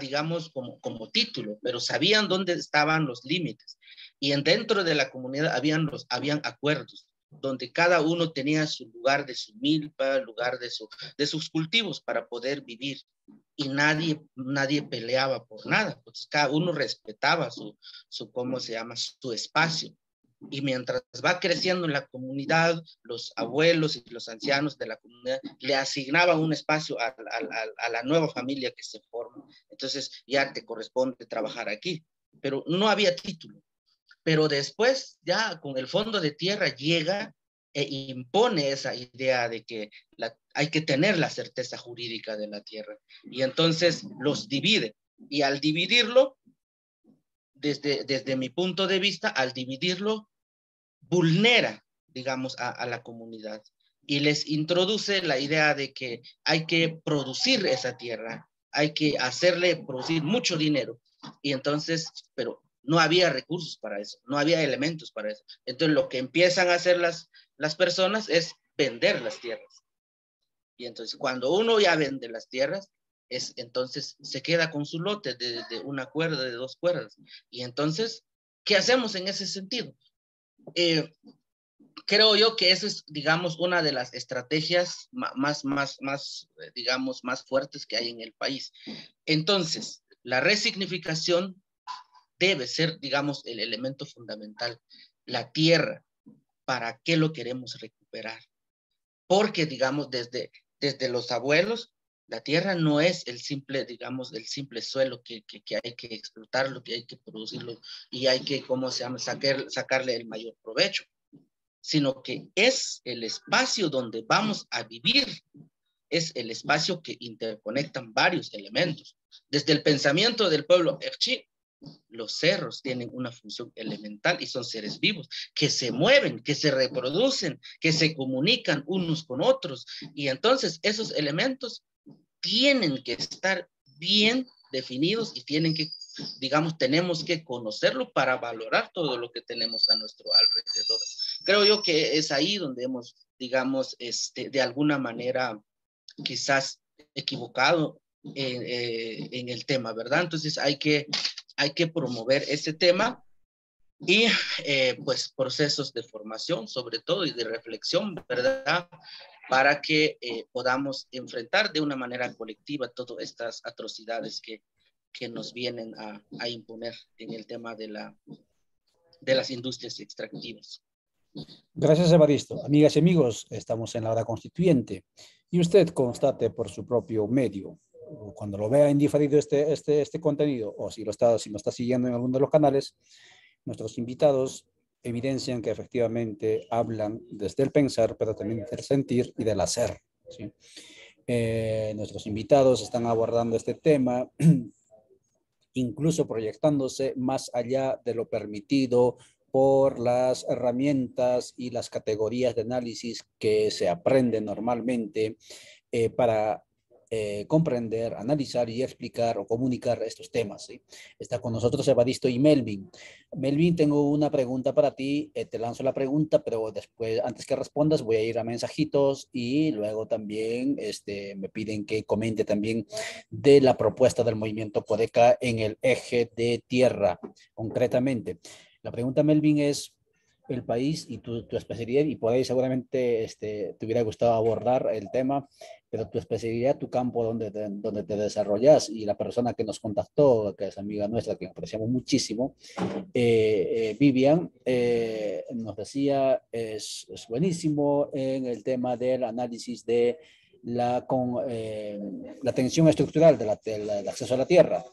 como título, pero sabían dónde estaban los límites. Y dentro de la comunidad habían acuerdos donde cada uno tenía su lugar de su milpa, lugar de sus cultivos para poder vivir. Y nadie peleaba por nada, pues cada uno respetaba su espacio. Y mientras va creciendo en la comunidad, los abuelos y los ancianos de la comunidad le asignaban un espacio a la nueva familia que se forma. Entonces ya te corresponde trabajar aquí, pero no había título. Pero después, ya con el Fondo de Tierra, llega e impone esa idea de que hay que tener la certeza jurídica de la tierra. Y entonces los divide. Y al dividirlo, desde mi punto de vista, al dividirlo, vulnera, a la comunidad. Y les introduce la idea de que hay que producir esa tierra, hay que hacerle producir mucho dinero. Y entonces, pero no había recursos para eso, no había elementos para eso. Entonces lo que empiezan a hacer las personas es vender las tierras. Y entonces cuando uno ya vende las tierras, entonces se queda con su lote de una cuerda, de 2 cuerdas. Y entonces, ¿qué hacemos en ese sentido? Creo yo que eso es, una de las estrategias más fuertes que hay en el país. Entonces, la resignificación debe ser, el elemento fundamental. La tierra, ¿para qué lo queremos recuperar? Porque, desde los abuelos, la tierra no es el simple suelo que hay que explotarlo, que hay que producirlo y hay que, sacarle el mayor provecho, sino que es el espacio donde vamos a vivir, es el espacio que interconectan varios elementos. Desde el pensamiento del pueblo Erchi, los cerros tienen una función elemental y son seres vivos que se mueven, que se reproducen, que se comunican unos con otros. Y entonces esos elementos tienen que estar bien definidos y tenemos que conocerlo para valorar todo lo que tenemos a nuestro alrededor. Creo yo que es ahí donde hemos, de alguna manera, quizás equivocado en el tema, ¿verdad? Entonces hay que promover ese tema y pues procesos de formación sobre todo y de reflexión, ¿verdad? Para que podamos enfrentar de una manera colectiva todas estas atrocidades que nos vienen a imponer en el tema de las industrias extractivas. Gracias, Evaristo. Amigas y amigos, estamos en la hora constituyente y usted constate por su propio medio cuando lo vea en diferido este contenido, o si me está siguiendo en alguno de los canales, nuestros invitados evidencian que efectivamente hablan desde el pensar, pero también del sentir y del hacer, ¿sí? Nuestros invitados están abordando este tema, incluso proyectándose más allá de lo permitido por las herramientas y las categorías de análisis que se aprenden normalmente para comprender, analizar y explicar o comunicar estos temas, ¿sí? Está con nosotros Evaristo y Melvin. Melvin, tengo una pregunta para ti. Te lanzo la pregunta, pero después, antes que respondas, voy a ir a mensajitos y luego también me piden que comente también de la propuesta del movimiento Codeca en el eje de tierra, concretamente. La pregunta, Melvin, es el país y tu especialidad, y por ahí seguramente te hubiera gustado abordar el tema, pero tu especialidad, tu campo donde te desarrollas, y la persona que nos contactó, que es amiga nuestra, que apreciamos muchísimo, Vivian, nos decía, es buenísimo en el tema del análisis de la tensión estructural del acceso a la tierra.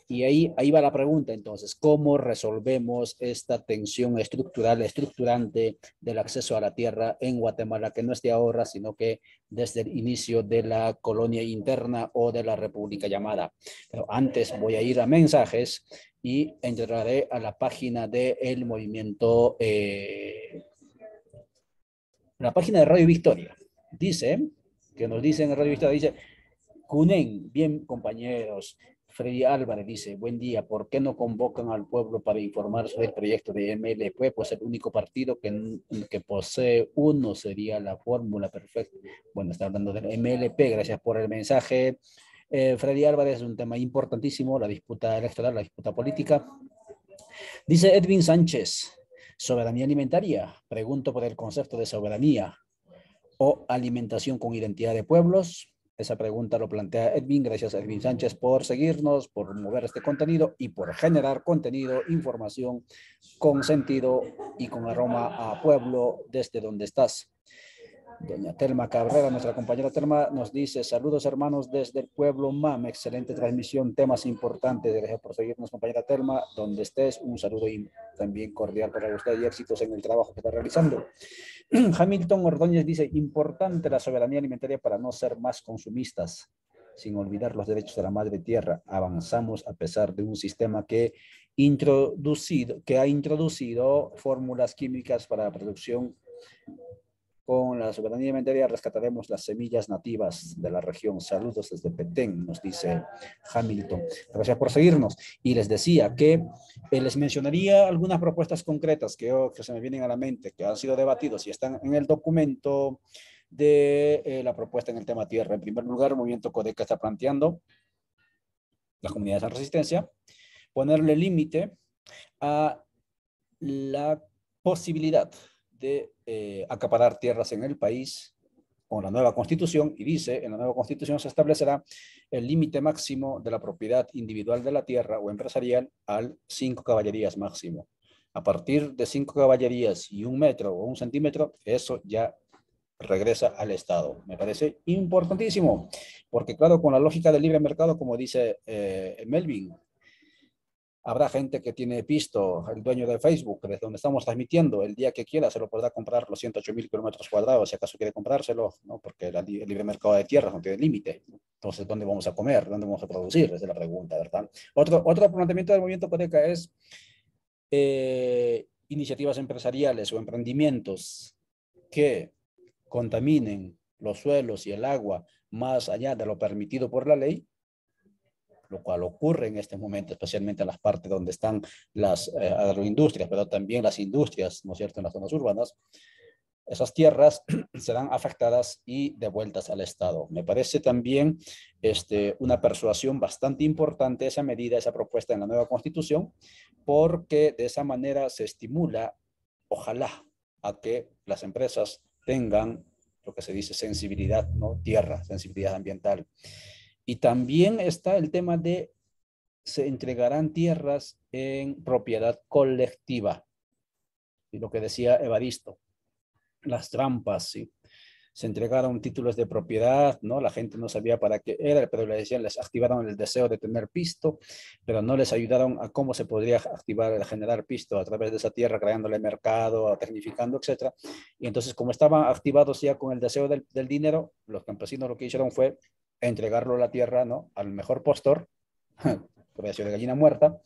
Y ahí va la pregunta, entonces, ¿cómo resolvemos esta tensión estructural, estructurante del acceso a la tierra en Guatemala, que no es de ahora, sino que desde el inicio de la colonia interna o de la república llamada? Pero antes voy a ir a mensajes y entraré a la página del movimiento, la página de Radio Victoria. Dice, que nos dicen en Radio Victoria, dice, Cunen, bien compañeros. Freddy Álvarez dice, buen día, ¿por qué no convocan al pueblo para informar sobre el proyecto de MLP? Pues el único partido que posee uno sería la fórmula perfecta. Bueno, está hablando del MLP, gracias por el mensaje. Freddy Álvarez, es un tema importantísimo, la disputa electoral, la disputa política. Dice Edwin Sánchez, soberanía alimentaria. Pregunto por el concepto de soberanía o alimentación con identidad de pueblos. Esa pregunta lo plantea Edwin. Gracias a Edwin Sánchez por seguirnos, por mover este contenido y por generar contenido, información con sentido y con aroma a pueblo desde donde estás. Doña Telma Cabrera, nuestra compañera Telma, nos dice, saludos hermanos desde el pueblo MAM, excelente transmisión, temas importantes. Gracias por seguirnos, compañera Telma, donde estés, un saludo y también cordial para usted y éxitos en el trabajo que está realizando. Hamilton Ordóñez dice, importante la soberanía alimentaria para no ser más consumistas, sin olvidar los derechos de la madre tierra. Avanzamos a pesar de un sistema que ha introducido fórmulas químicas para la producción. Con la soberanía alimentaria rescataremos las semillas nativas de la región. Saludos desde Petén, nos dice Hamilton. Gracias por seguirnos. Y les decía que les mencionaría algunas propuestas concretas que se me vienen a la mente, que han sido debatidos y están en el documento de la propuesta en el tema tierra. En primer lugar, el movimiento Codeca está planteando, las comunidades de resistencia, ponerle límite a la posibilidad de acaparar tierras en el país con la nueva constitución, y dice, en la nueva constitución se establecerá el límite máximo de la propiedad individual de la tierra o empresarial al 5 caballerías máximo. A partir de 5 caballerías y 1 metro o 1 centímetro, eso ya regresa al Estado. Me parece importantísimo, porque claro, con la lógica del libre mercado, como dice Melvin, habrá gente que tiene pisto, el dueño de Facebook, desde donde estamos transmitiendo, el día que quiera se lo podrá comprar los 108.000 kilómetros cuadrados, si acaso quiere comprárselo, ¿no? Porque el libre mercado de tierras no tiene límite. Entonces, ¿dónde vamos a comer? ¿Dónde vamos a producir? Esa es la pregunta, ¿verdad? Otro planteamiento del movimiento Codeca es iniciativas empresariales o emprendimientos que contaminen los suelos y el agua más allá de lo permitido por la ley, lo cual ocurre en este momento, especialmente en las partes donde están las agroindustrias, pero también las industrias, ¿no es cierto?, en las zonas urbanas. Esas tierras serán afectadas y devueltas al Estado. Me parece también una persuasión bastante importante esa medida, esa propuesta en la nueva Constitución, porque de esa manera se estimula, ojalá, a que las empresas tengan lo que se dice sensibilidad, ¿no? Tierra, sensibilidad ambiental. Y también está el tema de se entregarán tierras en propiedad colectiva. Y lo que decía Evaristo, las trampas, ¿sí? se entregaron títulos de propiedad, ¿no? La gente no sabía para qué era, pero les decían, les activaron el deseo de tener pisto, pero no les ayudaron a cómo se podría activar, generar pisto a través de esa tierra, creándole mercado, tecnificando, etcétera. Y entonces, como estaban activados ya con el deseo del dinero, los campesinos lo que hicieron fue entregarlo a la tierra, ¿no? Al mejor postor, precio de gallina muerta,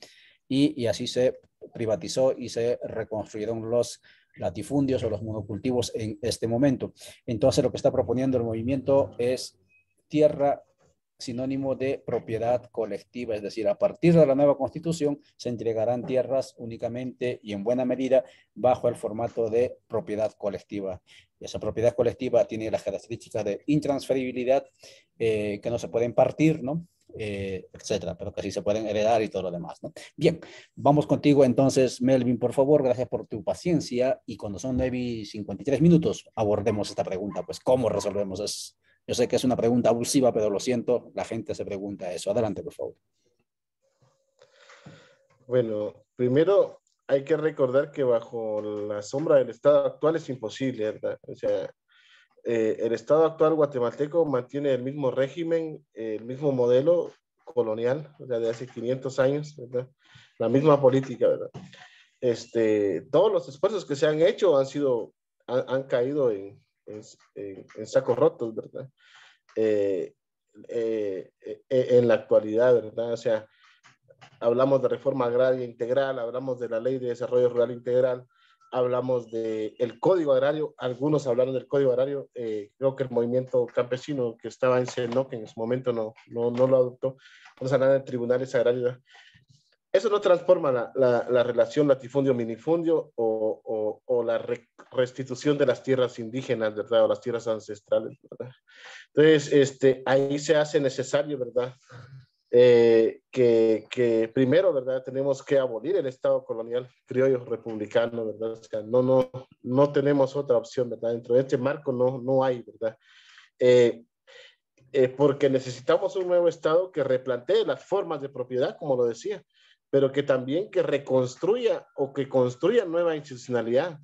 y así se privatizó y se reconstruyeron los latifundios o los monocultivos en este momento. Entonces, lo que está proponiendo el movimiento es tierra sinónimo de propiedad colectiva, es decir, a partir de la nueva constitución se entregarán tierras únicamente y en buena medida bajo el formato de propiedad colectiva. Y esa propiedad colectiva tiene las características de intransferibilidad, que no se pueden partir, ¿no? Etcétera, pero que sí se pueden heredar y todo lo demás, ¿no? Bien, vamos contigo entonces, Melvin, por favor, gracias por tu paciencia, y cuando son 9:53 abordemos esta pregunta, pues, ¿cómo resolvemos eso? Yo sé que es una pregunta abusiva, pero lo siento, la gente se pregunta eso. Adelante, por favor. Bueno, primero hay que recordar que bajo la sombra del Estado actual es imposible, ¿verdad? O sea, el Estado actual guatemalteco mantiene el mismo régimen, el mismo modelo colonial, o sea, de hace 500 años, ¿verdad? La misma política, ¿verdad? Todos los esfuerzos que se han hecho han caído en sacos rotos, ¿verdad? En la actualidad, ¿verdad? O sea, hablamos de reforma agraria integral, hablamos de la ley de desarrollo rural integral, hablamos del código agrario, algunos hablaron del código agrario, creo que el movimiento campesino que estaba en CENOC en su momento no lo adoptó, vamos a hablar de tribunales agrarios. Eso no transforma la relación latifundio-minifundio o la restitución de las tierras indígenas, ¿verdad? O las tierras ancestrales, ¿verdad? Entonces, ahí se hace necesario, ¿verdad? Que primero, ¿verdad? Tenemos que abolir el Estado colonial criollo republicano, ¿verdad? O sea, no tenemos otra opción, ¿verdad? Dentro de este marco no hay, ¿verdad? Porque necesitamos un nuevo Estado que replantee las formas de propiedad, como lo decía, pero que también que reconstruya o que construya nueva institucionalidad,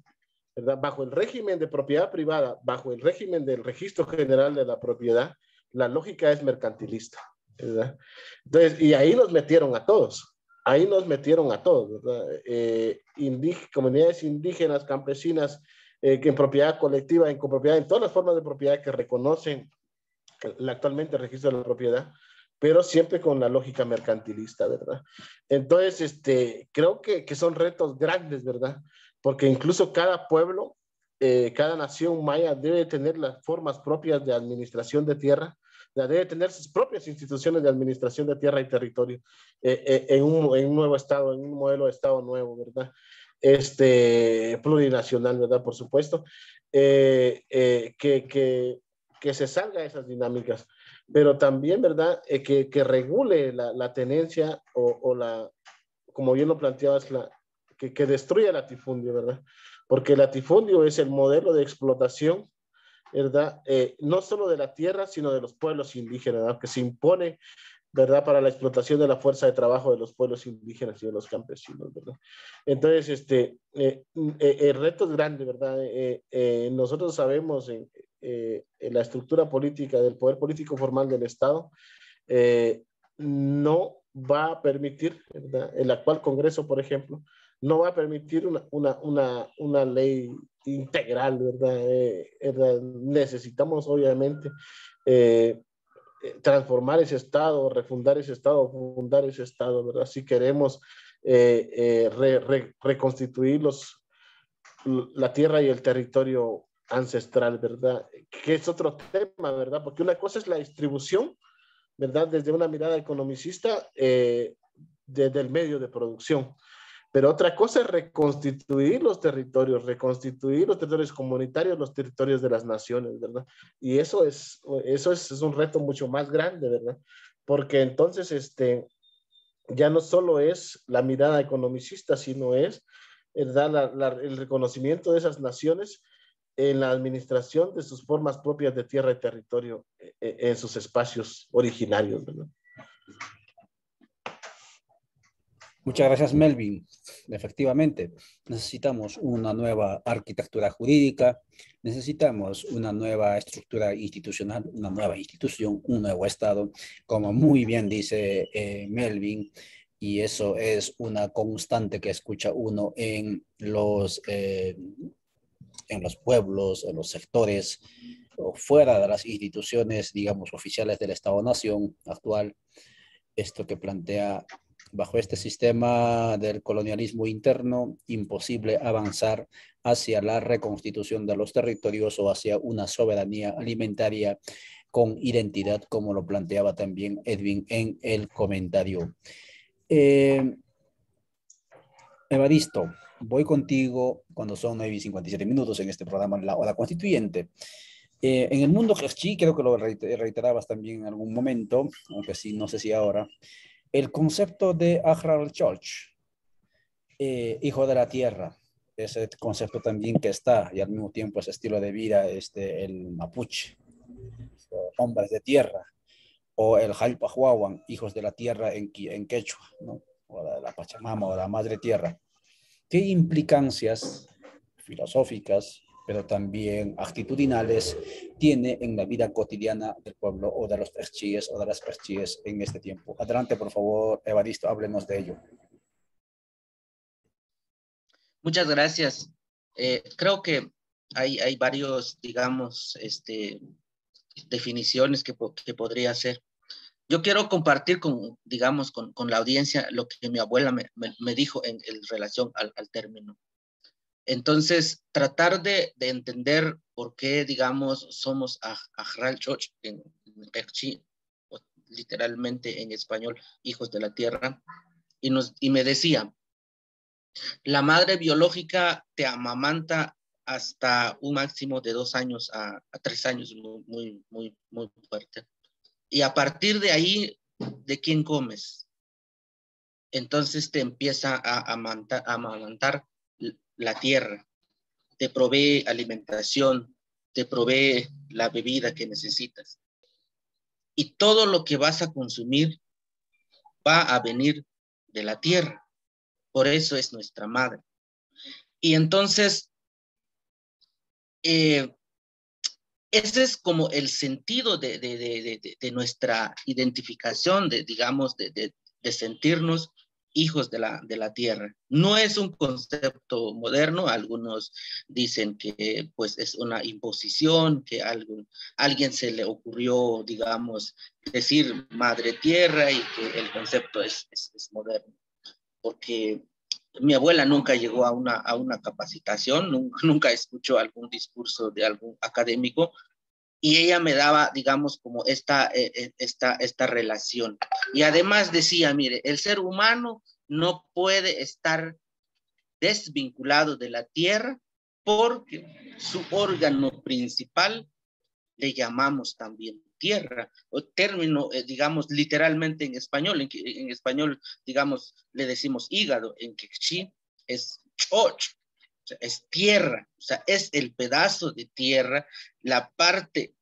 ¿verdad? Bajo el régimen de propiedad privada, bajo el régimen del registro general de la propiedad, la lógica es mercantilista, ¿verdad? Entonces, y ahí nos metieron a todos, ¿verdad? Comunidades indígenas, campesinas, que en propiedad colectiva, en copropiedad, en todas las formas de propiedad que reconocen actualmente el registro de la propiedad, pero siempre con la lógica mercantilista, ¿verdad? Entonces, creo que son retos grandes, ¿verdad? Porque incluso cada pueblo, cada nación maya debe tener las formas propias de administración de tierra, debe tener sus propias instituciones de administración de tierra y territorio en un nuevo Estado, en un modelo de Estado nuevo, ¿verdad? Plurinacional, ¿verdad? Por supuesto, que se salga de esas dinámicas, pero también, ¿verdad? Que regule la tenencia como bien lo planteabas, que destruya el latifundio, ¿verdad? Porque el latifundio es el modelo de explotación, ¿verdad? No solo de la tierra, sino de los pueblos indígenas, ¿verdad? Que se impone, ¿verdad? Para la explotación de la fuerza de trabajo de los pueblos indígenas y de los campesinos, ¿verdad? Entonces, el reto es grande, ¿verdad? Nosotros sabemos en la estructura política del poder político formal del Estado, no va a permitir, ¿verdad? El actual Congreso, por ejemplo, no va a permitir una ley integral, ¿verdad? Necesitamos, obviamente, transformar ese Estado, refundar ese Estado, fundar ese Estado, ¿verdad? Si queremos reconstituir la tierra y el territorio ancestral, ¿verdad? Que es otro tema, ¿verdad? Porque una cosa es la distribución, ¿verdad? Desde una mirada economicista, desde el medio de producción. Pero otra cosa es reconstituir los territorios comunitarios, los territorios de las naciones, ¿verdad? Y eso es un reto mucho más grande, ¿verdad? Porque entonces, ya no solo es la mirada economicista, sino es, ¿verdad? El reconocimiento de esas naciones en la administración de sus formas propias de tierra y territorio en sus espacios originarios, ¿verdad? Muchas gracias, Melvin. Efectivamente, necesitamos una nueva arquitectura jurídica, necesitamos una nueva estructura institucional, una nueva institución, un nuevo Estado, como muy bien dice Melvin, y eso es una constante que escucha uno en los pueblos, en los sectores, o fuera de las instituciones, digamos, oficiales del Estado-Nación actual. Esto que plantea, bajo este sistema del colonialismo interno, imposible avanzar hacia la reconstitución de los territorios o hacia una soberanía alimentaria con identidad, como lo planteaba también Edwin en el comentario. Evaristo, voy contigo cuando son 9:57 minutos en este programa, La Hora Constituyente. En el mundo Kerchi, creo que lo reiterabas también en algún momento, aunque sí, no sé si ahora, el concepto de Ahrar Church, hijo de la tierra, ese concepto también que está, y al mismo tiempo ese estilo de vida, el mapuche, hombres de tierra, o el Jalpahuahuan, hijos de la tierra en quechua, ¿no? O la Pachamama o la madre tierra. ¿Qué implicancias filosóficas, pero también actitudinales, tiene en la vida cotidiana del pueblo o de los perchíes o de las perchíes en este tiempo? Adelante, por favor, Evaristo, háblenos de ello. Muchas gracias. Creo que hay varios, digamos, definiciones que podría hacer. Yo quiero compartir digamos, con la audiencia lo que mi abuela me dijo en relación al término. Entonces, tratar de entender por qué, digamos, somos Ahrar Church en Perchi, literalmente en español, hijos de la tierra, y me decía, la madre biológica te amamanta hasta un máximo de 2 años a 3 años, muy fuerte. Y a partir de ahí, ¿de quién comes? Entonces te empieza a amamantar la tierra, te provee alimentación, te provee la bebida que necesitas. Y todo lo que vas a consumir va a venir de la tierra. Por eso es nuestra madre. Y entonces, ese es como el sentido de nuestra identificación, digamos, de sentirnos hijos de la tierra. No es un concepto moderno, algunos dicen que pues es una imposición, que alguien se le ocurrió, digamos, decir madre tierra y que el concepto es moderno, porque mi abuela nunca llegó a una capacitación, nunca escuchó algún discurso de algún académico, y ella me daba, digamos, como esta relación. Y además decía, mire, el ser humano no puede estar desvinculado de la tierra porque su órgano principal le llamamos también tierra, o término, digamos, literalmente en español, digamos, le decimos hígado, en quechí es choch, o sea, es tierra, o sea, es el pedazo de tierra, la parte,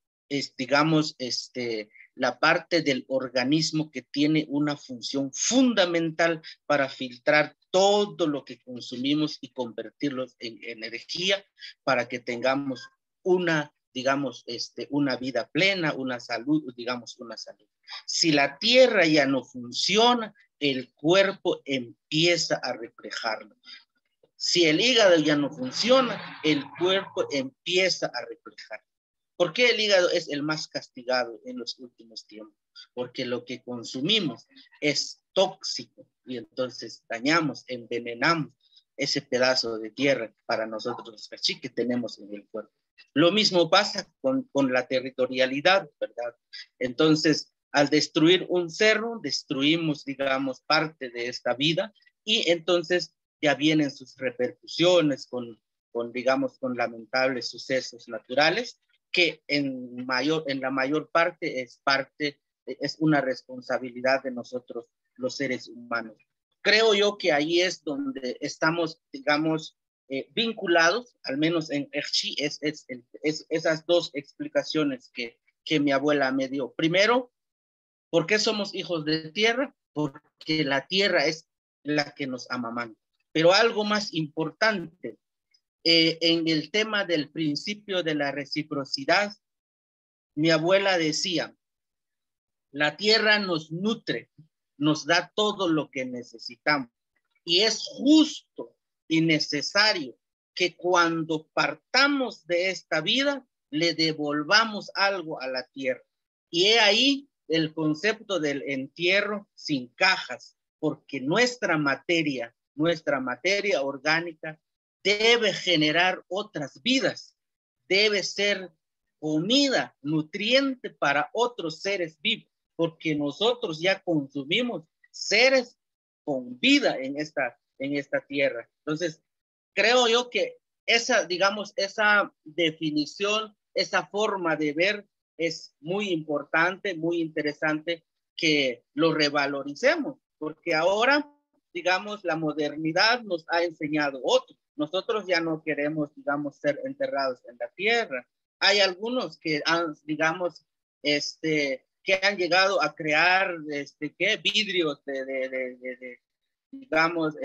digamos, la parte del organismo que tiene una función fundamental para filtrar todo lo que consumimos y convertirlo en energía para que tengamos digamos, una vida plena, una salud, digamos, una salud. Si la tierra ya no funciona, el cuerpo empieza a reflejarlo. Si el hígado ya no funciona, el cuerpo empieza a reflejarlo. ¿Por qué el hígado es el más castigado en los últimos tiempos? Porque lo que consumimos es tóxico y entonces dañamos, envenenamos ese pedazo de tierra para nosotros los cachí que tenemos en el cuerpo. Lo mismo pasa con la territorialidad, ¿verdad? Entonces, al destruir un cerro, destruimos, digamos, parte de esta vida y entonces ya vienen sus repercusiones digamos, con lamentables sucesos naturales que en la mayor parte es una responsabilidad de nosotros, los seres humanos. Creo yo que ahí es donde estamos, digamos, vinculados, al menos en Erchi, esas dos explicaciones que mi abuela me dio. Primero, ¿por qué somos hijos de tierra? Porque la tierra es la que nos amamanta. Pero algo más importante, en el tema del principio de la reciprocidad, mi abuela decía, la tierra nos nutre, nos da todo lo que necesitamos. Y es justo y necesario que cuando partamos de esta vida, le devolvamos algo a la tierra. Y he ahí el concepto del entierro sin cajas, porque nuestra materia orgánica debe generar otras vidas, debe ser comida, nutriente para otros seres vivos, porque nosotros ya consumimos seres con vida en esta tierra. Entonces, creo yo que esa, digamos, esa definición, esa forma de ver es muy importante, muy interesante que lo revaloricemos, porque ahora, digamos, la modernidad nos ha enseñado otro. Nosotros ya no queremos, digamos, ser enterrados en la tierra. Hay algunos que han, digamos, que han llegado a crear, vidrios digamos,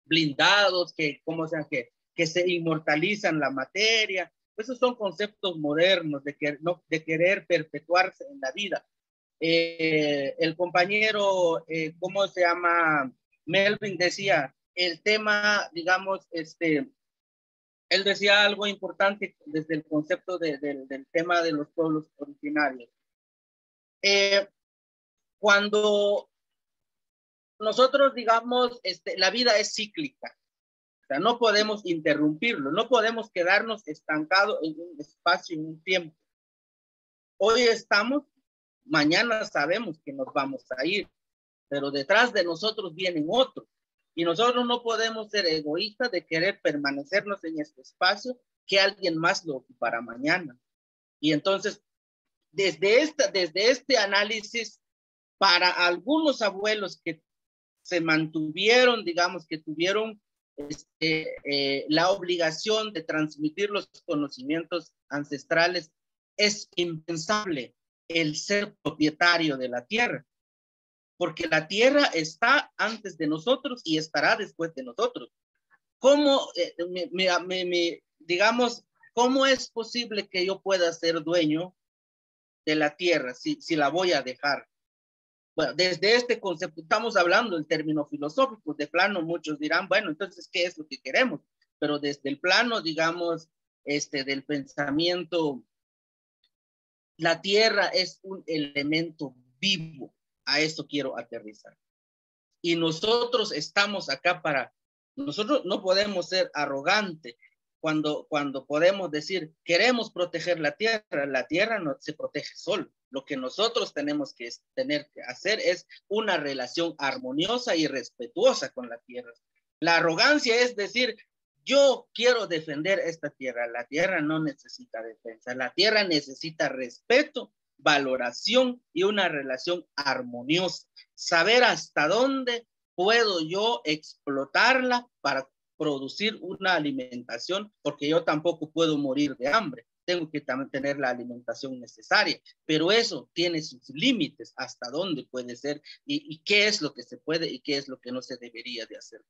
blindados, que se inmortalizan la materia. Esos son conceptos modernos de querer perpetuarse en la vida. El compañero, ¿cómo se llama? Melvin decía, el tema, digamos, él decía algo importante desde el concepto del tema de los pueblos originarios. Cuando nosotros, digamos, la vida es cíclica, o sea, no podemos interrumpirlo, no podemos quedarnos estancados en un espacio, en un tiempo. Hoy estamos, mañana sabemos que nos vamos a ir, pero detrás de nosotros vienen otros. Y nosotros no podemos ser egoístas de querer permanecernos en este espacio que alguien más lo ocupará mañana. Y entonces, desde este análisis, para algunos abuelos que se mantuvieron, digamos, que tuvieron la obligación de transmitir los conocimientos ancestrales, es impensable el ser propietario de la tierra, porque la tierra está antes de nosotros y estará después de nosotros. ¿Cómo, digamos, cómo es posible que yo pueda ser dueño de la tierra si la voy a dejar? Bueno, desde este concepto, estamos hablando en términos filosóficos, de plano muchos dirán, bueno, entonces, ¿qué es lo que queremos? Pero desde el plano, digamos, del pensamiento, la tierra es un elemento vivo, a eso quiero aterrizar. Y nosotros estamos acá nosotros no podemos ser arrogantes cuando podemos decir, queremos proteger la tierra no se protege solo. Lo que nosotros tenemos que hacer es una relación armoniosa y respetuosa con la tierra. La arrogancia es decir, yo quiero defender esta tierra. La tierra no necesita defensa. La tierra necesita respeto, valoración y una relación armoniosa. Saber hasta dónde puedo yo explotarla para producir una alimentación, porque yo tampoco puedo morir de hambre. Tengo que también tener la alimentación necesaria, pero eso tiene sus límites, hasta dónde puede ser y qué es lo que se puede y qué es lo que no se debería de hacer.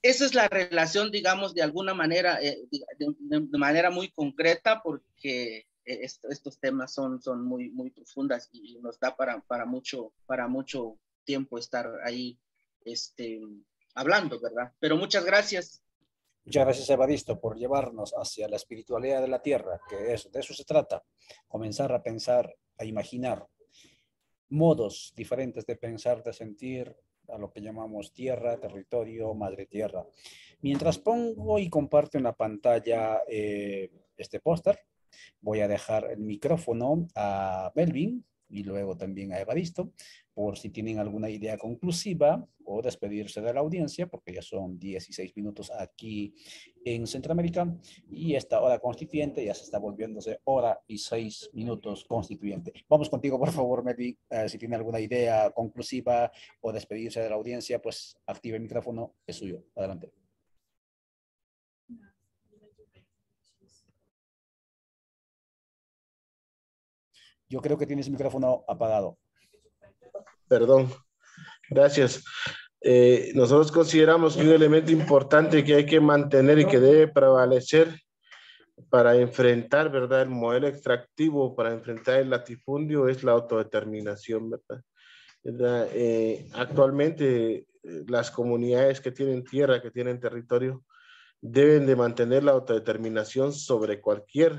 Esa es la relación, digamos, de alguna manera, de manera muy concreta, porque estos temas son muy, muy profundas y nos da para mucho tiempo estar ahí hablando, ¿verdad? Pero muchas gracias. Muchas gracias, Evaristo, por llevarnos hacia la espiritualidad de la tierra, que de eso se trata, comenzar a pensar, a imaginar modos diferentes de pensar, de sentir, a lo que llamamos tierra, territorio, madre tierra. Mientras pongo y comparto en la pantalla este póster, voy a dejar el micrófono a Melvin y luego también a Evaristo, por si tienen alguna idea conclusiva o despedirse de la audiencia, porque ya son 16 minutos aquí en Centroamérica y esta hora constituyente ya se está volviéndose hora y 6 minutos constituyente. Vamos contigo, por favor, Melvin. Si tiene alguna idea conclusiva o despedirse de la audiencia, pues active el micrófono, es suyo. Adelante. Yo creo que tienes el micrófono apagado. Perdón. Gracias. Nosotros consideramos que un elemento importante que hay que mantener y que debe prevalecer para enfrentar, ¿verdad?, el modelo extractivo, para enfrentar el latifundio, es la autodeterminación, ¿verdad? Actualmente, las comunidades que tienen tierra, que tienen territorio, deben de mantener la autodeterminación sobre cualquier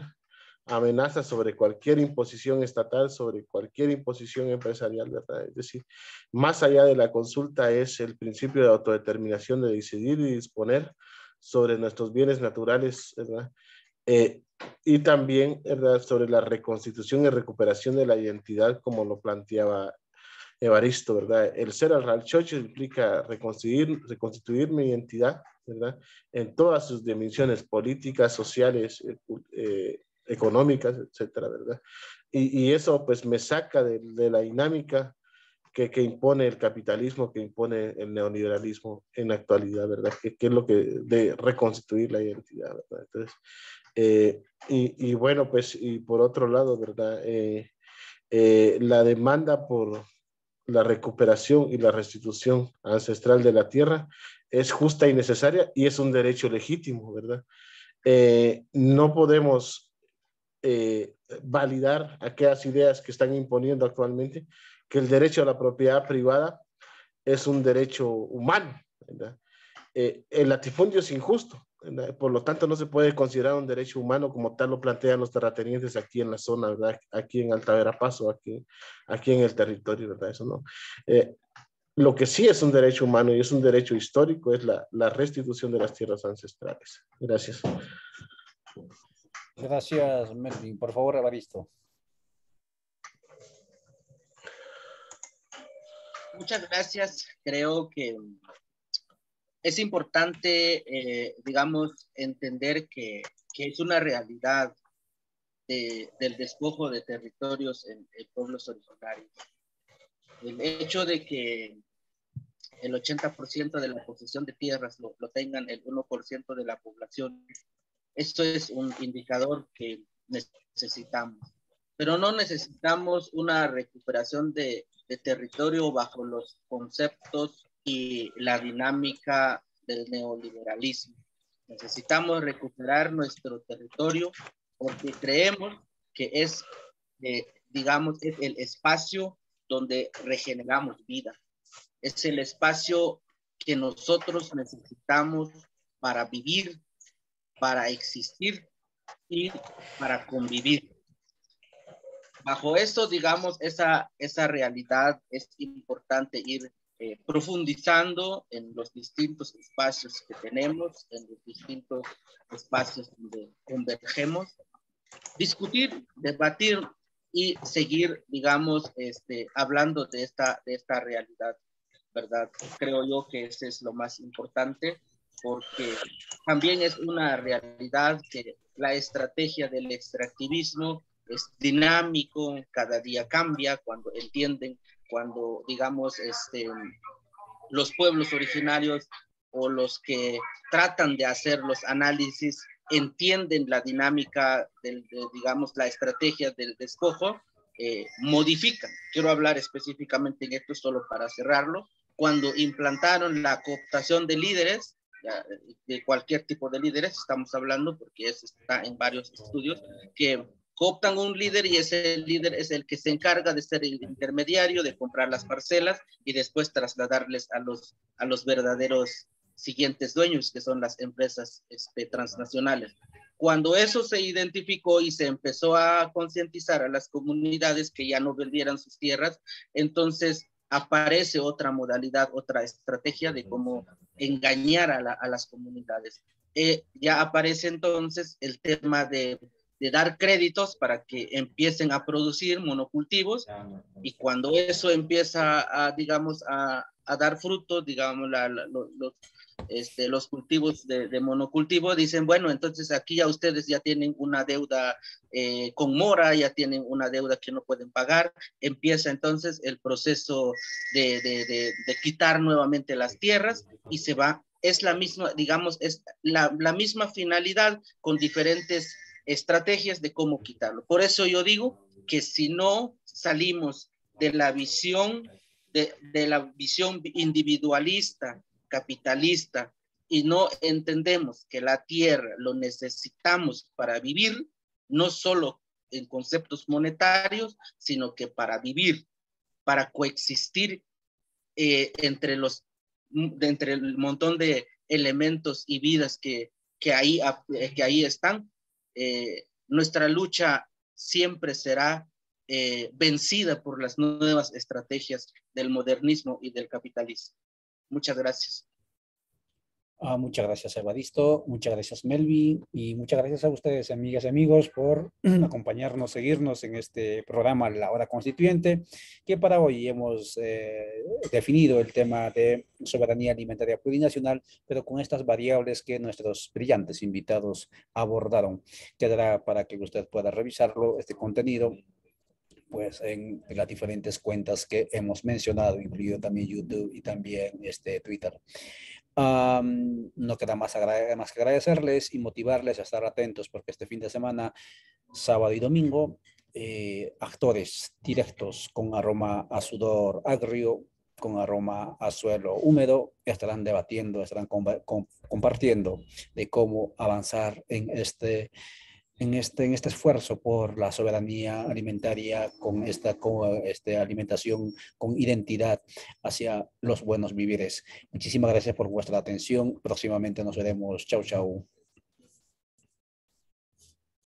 amenaza, sobre cualquier imposición estatal, sobre cualquier imposición empresarial, ¿verdad? Es decir, más allá de la consulta es el principio de autodeterminación, de decidir y disponer sobre nuestros bienes naturales, ¿verdad? Y también, ¿verdad?, sobre la reconstitución y recuperación de la identidad, como lo planteaba Evaristo, ¿verdad? El ser Arralchocho implica reconstituir mi identidad, ¿verdad?, en todas sus dimensiones políticas, sociales, económicas, etcétera, ¿verdad? Y eso pues me saca de la dinámica que impone el capitalismo, que impone el neoliberalismo en la actualidad, ¿verdad? Que es lo que de reconstituir la identidad, ¿verdad? Entonces, y bueno, pues, y por otro lado, ¿verdad? La demanda por la recuperación y la restitución ancestral de la tierra es justa y necesaria y es un derecho legítimo, ¿verdad? No podemos validar aquellas ideas que están imponiendo actualmente, que el derecho a la propiedad privada es un derecho humano, ¿verdad? El latifundio es injusto, ¿verdad? Por lo tanto no se puede considerar un derecho humano como tal lo plantean los terratenientes aquí en la zona, ¿verdad? Aquí en Alta Verapazo, aquí en el territorio, ¿verdad? Eso no. Lo que sí es un derecho humano y es un derecho histórico es la restitución de las tierras ancestrales. Gracias. Gracias, Melvin. Por favor, Evaristo. Muchas gracias. Creo que es importante, digamos, entender que es una realidad del despojo de territorios en pueblos originarios. El hecho de que el 80% de la posesión de tierras lo tengan el 1% de la población, esto es un indicador que necesitamos. Pero no necesitamos una recuperación de territorio bajo los conceptos y la dinámica del neoliberalismo. Necesitamos recuperar nuestro territorio porque creemos que es, digamos, es el espacio donde regeneramos vida. Es el espacio que nosotros necesitamos para vivir, para existir y para convivir. Bajo esto, digamos, esa realidad es importante ir profundizando en los distintos espacios que tenemos, en los distintos espacios donde convergemos, discutir, debatir y seguir, digamos, hablando de esta realidad, ¿verdad? Creo yo que ese es lo más importante, porque también es una realidad que la estrategia del extractivismo es dinámico, cada día cambia, cuando entienden, cuando, digamos, los pueblos originarios o los que tratan de hacer los análisis entienden la dinámica, digamos, la estrategia del despojo, modifican. Quiero hablar específicamente en esto solo para cerrarlo. Cuando implantaron la cooptación de líderes, de cualquier tipo de líderes, estamos hablando porque eso está en varios estudios, que cooptan un líder y ese líder es el que se encarga de ser el intermediario, de comprar las parcelas y después trasladarles a los verdaderos siguientes dueños, que son las empresas transnacionales. Cuando eso se identificó y se empezó a concientizar a las comunidades que ya no vendieran sus tierras, entonces aparece otra modalidad, otra estrategia de cómo engañar a las comunidades. Ya aparece entonces el tema de dar créditos para que empiecen a producir monocultivos y cuando eso empieza a, digamos, a dar fruto, digamos, los cultivos de monocultivo, dicen, bueno, entonces aquí ya ustedes ya tienen una deuda con mora, ya tienen una deuda que no pueden pagar, empieza entonces el proceso de quitar nuevamente las tierras y se va, es la misma, digamos, es la misma finalidad con diferentes estrategias de cómo quitarlo. Por eso yo digo que si no salimos de la visión de la visión individualista, capitalista, y no entendemos que la tierra lo necesitamos para vivir, no solo en conceptos monetarios, sino que para vivir, para coexistir entre el montón de elementos y vidas que ahí están. Nuestra lucha siempre será vencida por las nuevas estrategias del modernismo y del capitalismo. Muchas gracias. Muchas gracias, Evaristo. Muchas gracias, Melvin. Y muchas gracias a ustedes, amigas y amigos, por acompañarnos, seguirnos en este programa La Hora Constituyente, que para hoy hemos definido el tema de soberanía alimentaria plurinacional, pero con estas variables que nuestros brillantes invitados abordaron. Quedará para que usted pueda revisarlo, este contenido, pues en las diferentes cuentas que hemos mencionado, incluido también YouTube y también Twitter. No queda más que agradecerles y motivarles a estar atentos, porque este fin de semana, sábado y domingo, actores directos con aroma a sudor agrio, con aroma a suelo húmedo, estarán debatiendo, estarán compartiendo de cómo avanzar en este esfuerzo por la soberanía alimentaria, con esta alimentación con identidad hacia los buenos vivires. Muchísimas gracias por vuestra atención. Próximamente nos veremos. Chau, chau.